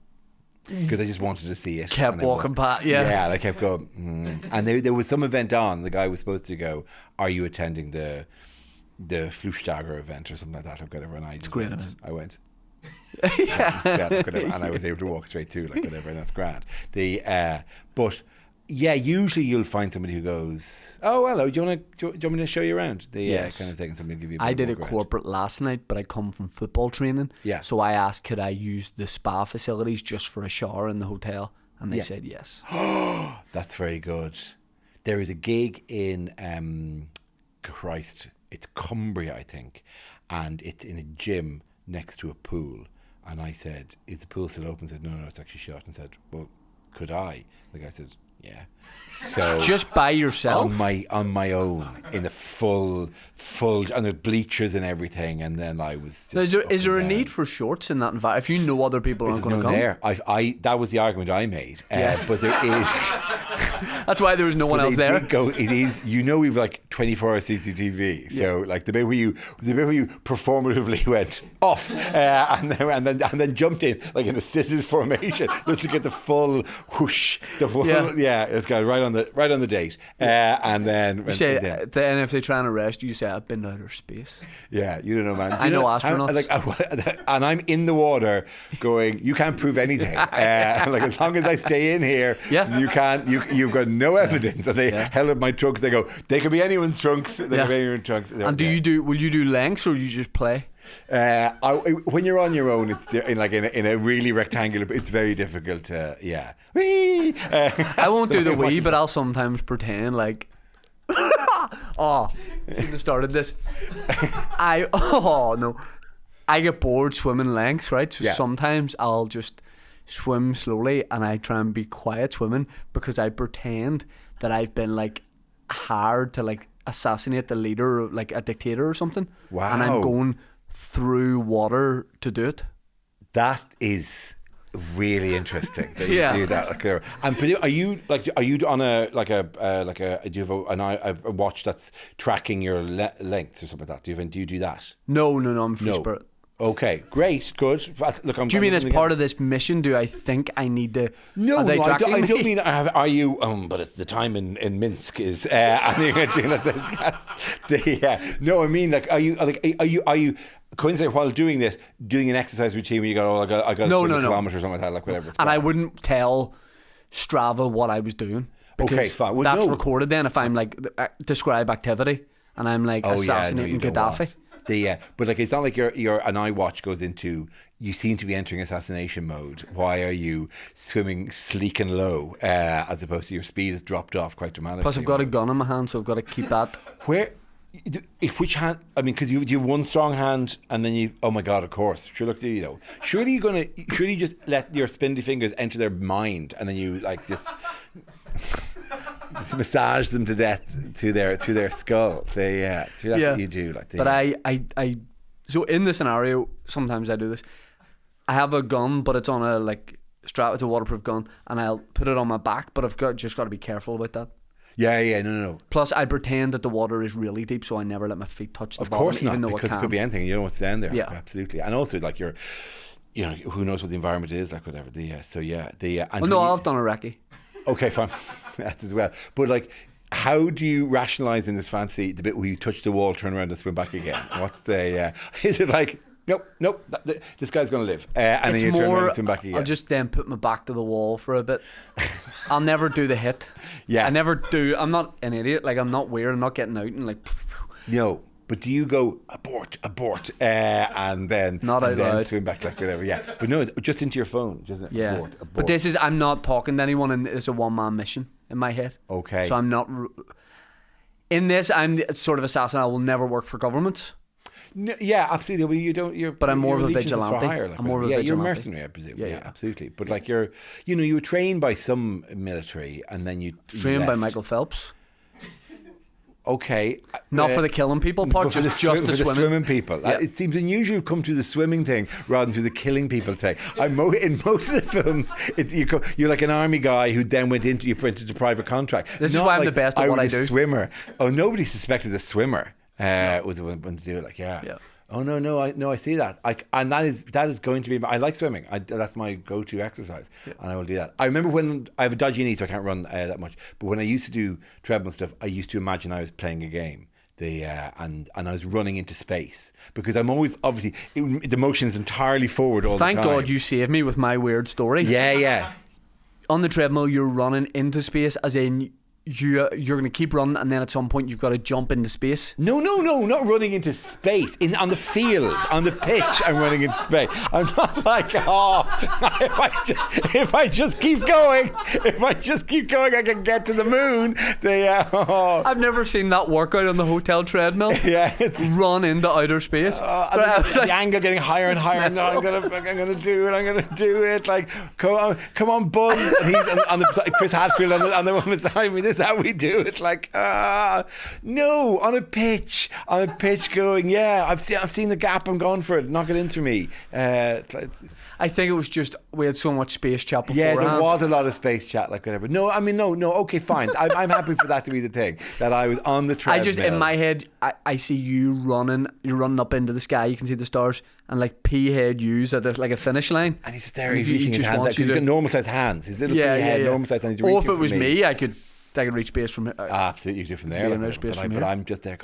because I just wanted to see it. Kept walking past, and I kept going, and there was some event on. The guy was supposed to go, "Are you attending the Flugsteiger event or something like that?" Or whatever, and I just went. I went. And I was able to walk straight to like whatever, and that's grand. But usually you'll find somebody who goes, "Oh, hello, do you want me to show you around?" Yes. Kind of thing. Somebody give you. I did a corporate last night, but I come from football training. Yeah. So I asked, could I use the spa facilities just for a shower in the hotel, and they said yes. That's very good. There is a gig in it's Cumbria, I think, and it's in a gym next to a pool. And I said, "Is the pool still open?" He said, No, it's actually shut. And said, "Well, could I?" The guy said, "Yeah." So just by yourself, on my own, in the full, and the bleachers and everything. And then I was. Just is there a need for shorts in that environment? If you know other people aren't going to come, there. That was the argument I made. But there is. That's why there was no one else there. It is, we've like 24-hour CCTV. So like the bit where you performatively went off and then jumped in like in a scissors formation just to get the full whoosh. It's got right on the date. And then you say, then if they try and arrest you, you say, I've been to outer space. Yeah, you don't know, man. I know astronauts. And I'm in the water going, you can't prove anything. Like as long as I stay in here, you've got no evidence. And they held up my trunks. They go, they could be anyone's trunks. They could be anyone's trunks. And will you do lengths or do you just play? When you're on your own, it's in a really rectangular. It's very difficult. I won't do the wee, but I'll sometimes pretend like. Oh, shouldn't have started this. I get bored swimming lengths, right? So sometimes I'll just swim slowly and I try and be quiet swimming because I pretend that I've been like hired to like assassinate the leader, like a dictator or something. Wow. And I'm going through water to do it. That is really interesting that you do that. Like, and are you on a do you have a watch that's tracking your lengths or something like that? Do you do that? No, I'm free spirit. Okay, great, good. Look, do you mean as part of this mission? Do I think I need to? No, I don't mean. Are you? But it's the time in Minsk is. And you're doing like this. No, I mean like, are you? Coincidentally, while doing this, doing an exercise routine where you go, I got to swim a kilometre or something like that, like whatever. And I wouldn't tell Strava what I was doing. Okay, fine. Well, that's recorded then if I'm like describe activity and I'm like assassinating Gaddafi. But like it's not like your an iWatch goes into, you seem to be entering assassination mode. Why are you swimming sleek and low as opposed to your speed has dropped off quite dramatically? Plus I've got a gun in my hand, so I've got to keep that. Which hand? I mean, because you have one strong hand and then you. Oh my God! Of course. Sure. Look, surely you just let your spindly fingers enter their mind and then you like just massage them to death to their skull. That's what you do. But I so in the scenario, sometimes I do this. I have a gun, but it's on a like strap. It's a waterproof gun, and I'll put it on my back. But I've just got to be careful about that. No. Plus, I pretend that the water is really deep, so I never let my feet touch the bottom. Of course not, even though because it could be anything. You don't want to stand there. Yeah, absolutely. And also, like who knows what the environment is, like whatever. I've done a recce. Okay, fine. That's as well. But like, how do you rationalise in this fantasy the bit where you touch the wall, turn around and swim back again? What's the? Is it like? Nope. This guy's going to live. And it's then you turn around and swim back again. I'll just then put my back to the wall for a bit. I'll never do the hit. Yeah. I never do. I'm not an idiot. Like, I'm not weird. I'm not getting out and like... No. But do you go, abort, and then swim back like whatever? Yeah. But no, just into your phone. Just abort. But I'm not talking to anyone, and it's a one-man mission in my head. Okay. So I'm not... In this, I'm sort of assassin. I will never work for governments. No, yeah, absolutely. Well, you don't. But I'm more of a vigilante. I'm more of a vigilante. You're a mercenary, I presume. Yeah, absolutely. But like you were trained by some military, and then you trained by Michael Phelps. Okay. Not for the killing people part, just the swimming people. Yeah. It seems unusual you've come to the swimming thing rather than to the killing people thing. In most of the films, you're like an army guy who then went into private contract. This is why I'm the best at what I do. I was a swimmer. Oh, nobody suspected a swimmer. Was the one to do it. Like, yeah. Oh no, I see that. And that is going to be. I like swimming. That's my go-to exercise, and I will do that. I remember when I have a dodgy knee, so I can't run that much. But when I used to do treadmill stuff, I used to imagine I was playing a game. And I was running into space because I'm always obviously the motion is entirely forward all the time. Thank God you saved me with my weird story. Yeah. On the treadmill, you're running into space, as in. You're going to keep running, and then at some point you've got to jump into space. No, not running into space. On the field, on the pitch, I'm running into space. I'm not like, if I just keep going, I can get to the moon. I've never seen that workout on the hotel treadmill. Yeah, run into outer space. The angle getting higher and higher. No, I'm gonna do it. Like, come on, Buzz. And he's on the Chris Hadfield on the one beside me. Is that we do it? Like, no, on a pitch going, yeah, I've seen the gap, I'm going for it, knock it into me. I think it was just, we had so much space chat beforehand. Yeah, there was a lot of space chat, like whatever. No, I mean, no, okay, fine. I'm happy for that to be the thing, that I was on the treadmill. I just, in my head, I see you running, you're running up into the sky, you can see the stars, and like pea-head yous at like a finish line. And he's just there, he's reaching his hands out, because he's got normal sized hands. His little pea-head, normal sized hands. Or if it was me, I could reach space from absolutely different there. Like, but I'm just there,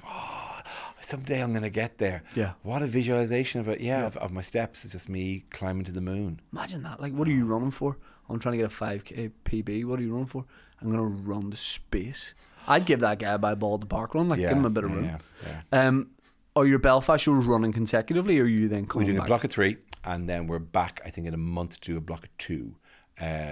someday I'm going to get there. Yeah. What a visualization of it. Yeah, of my steps. It's just me climbing to the moon. Imagine that. Like, what are you running for? I'm trying to get a 5K PB. What are you running for? I'm going to run to space. I'd give that guy a ball to park run. Like, give him a bit of room. Yeah. Are your Belfast shows running consecutively, or are you then coming back? We're doing a block of 3, and then we're back, I think, in a month to do a block of 2.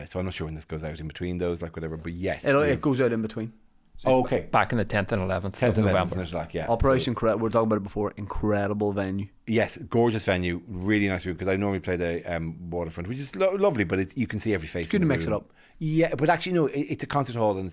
So I'm not sure when this goes out in between those, like whatever, but yes. It goes out in between. So okay. Back in the 10th and 11th 10th of and November. 11th, yeah. Operation Correct, we were talking about it before, incredible venue. Yes, gorgeous venue, really nice room, because I normally play the waterfront, which is lovely, but you can see every face. It's good to mix it up. Yeah, but actually, no, it's a concert hall, and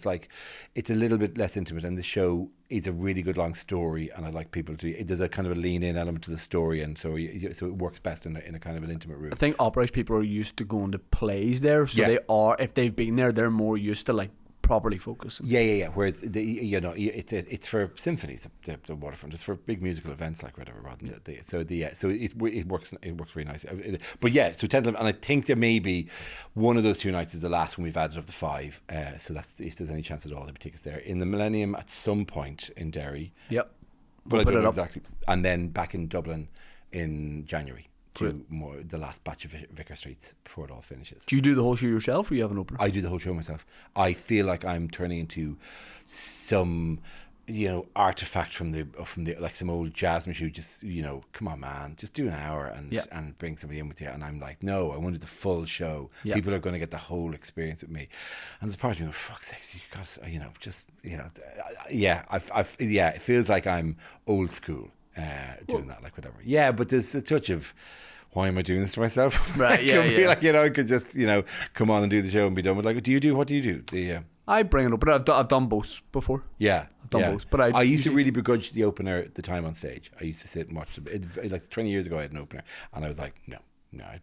it's a little bit less intimate, and the show is a really good long story, and I like people to, there's a kind of a lean-in element to the story, and so it works best in a kind of an intimate room. I think operas people are used to going to plays there, so they are, if they've been there, they're more used to like properly focusing. Yeah. Whereas it's for symphonies, the waterfront. It's for big musical events, like whatever. Rather than so it works really nice. But yeah, so 10th, and I think there may be one of those 2 nights is the last one we've added of the 5. So that's, if there's any chance at all, there'll be tickets there in the Millennium at some point in Derry. Yep. But I don't know exactly. And then back in Dublin in January. To the last batch of Vicar Streets before it all finishes. Do you do the whole show yourself, or you have an opener? I do the whole show myself. I feel like I'm turning into some, artifact from the like some old jazzman who just, come on man, just do an hour and bring somebody in with you. And I'm like, no, I wanted the full show. Yep. People are going to get the whole experience with me. And there's part of me going, fuck's sake, you guys, it feels like I'm old school. Doing that, like whatever. Yeah, but there's a touch of, why am I doing this to myself? Right. Yeah. Be like, I could just, come on and do the show and be done. But like, what do you do? I bring it up, but I've done both before. Yeah, I've done both. But I used to really begrudge the opener the time on stage. I used to sit and watch it. Like 20 years ago, I had an opener, and I was like, no,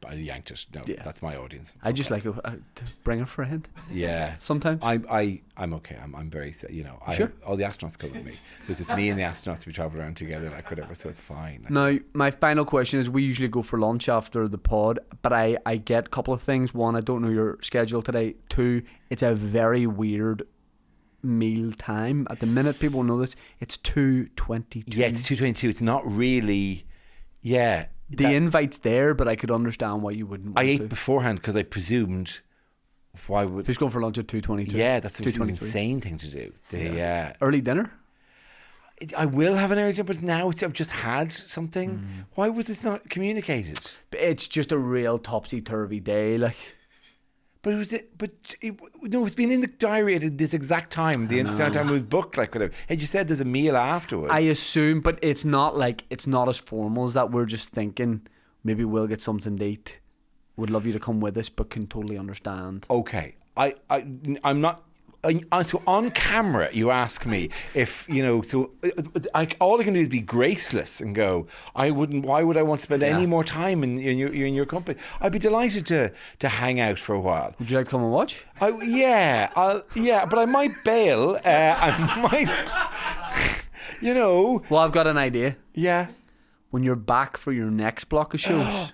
I yanked it. No, that's my audience. I just like to bring a friend. Yeah. Sometimes. I'm okay. I'm very, Sure. All the astronauts come with me. So it's just me and the astronauts, we travel around together, like whatever, so it's fine. Now, my final question is, we usually go for lunch after the pod, but I get a couple of things. 1, I don't know your schedule today. 2, it's a very weird meal time. At the minute, people know this, it's 2:22. Yeah, it's 2:22. It's not really, The invite's there, but I could understand why you wouldn't want I ate to. beforehand because I presumed, why would... Who's going for lunch at 2:22? Yeah, that's an insane thing to do. Early dinner? I will have an early dinner, but now I've just had something. Why was this not communicated? It's just a real topsy-turvy day, like... But it's been in the diary at this exact time. The entire time it was booked, like whatever. Had you said there's a meal afterwards? I assume, but it's not as formal as that. We're just thinking maybe we'll get something to eat. Would love you to come with us, but can totally understand. Okay, I'm not. So on camera, you ask me if So all I can do is be graceless and go, I wouldn't. Why would I want to spend any more time in your company? I'd be delighted to hang out for a while. Would you like to come and watch? But I might bail. I might. Well, I've got an idea. Yeah. When you're back for your next block of shows,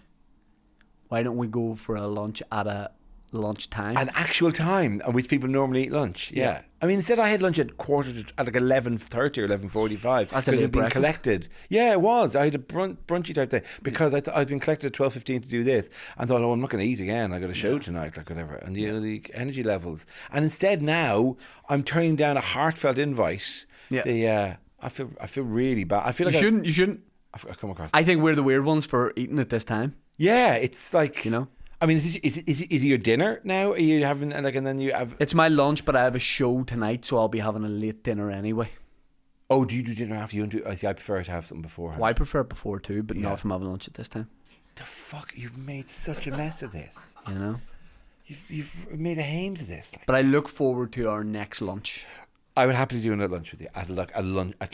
why don't we go for a lunch at a lunchtime? An actual time at which people normally eat lunch. Yeah. I mean, instead I had lunch at like 11:30 or 11:45 because it'd been collected. Yeah, it was. I had a brunchy type thing because I'd been collected at 12:15 to do this, and thought, I'm not going to eat again. I got a show tonight, like whatever. And the energy levels. And instead now I'm turning down a heartfelt invite. Yeah. I feel really bad. I feel like you shouldn't. I've come across. I think we're the weird ones for eating at this time. Yeah, it's like I mean, is it your dinner now? Are you having and then you have? It's my lunch, but I have a show tonight, so I'll be having a late dinner anyway. Oh, do you do dinner after you? I prefer to have something beforehand. Well, I prefer it before too, but not if I'm having lunch at this time. The fuck! You've made such a mess of this. You know, you've made a hames of this. But I look forward to our next lunch. I would happily do another lunch with you at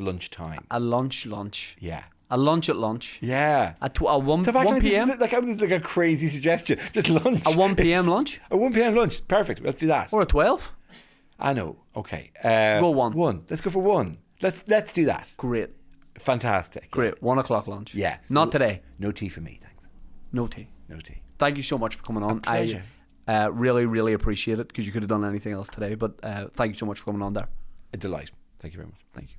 lunchtime. A lunch. Yeah. A lunch at lunch. Yeah. At 1 So back like p.m. This is like a crazy suggestion. Just lunch. A 1 p.m. lunch. A 1 p.m. lunch. Perfect. Let's do that. Or a 12. I know. Okay. Go 1. 1. Let's go for 1. Let's do that. Great. Fantastic. Great. 1 o'clock lunch. Yeah. Not today. No tea for me, thanks. No tea. No tea. Thank you so much for coming on. A pleasure. I really, really appreciate it because you could have done anything else today. But thank you so much for coming on there. A delight. Thank you very much. Thank you.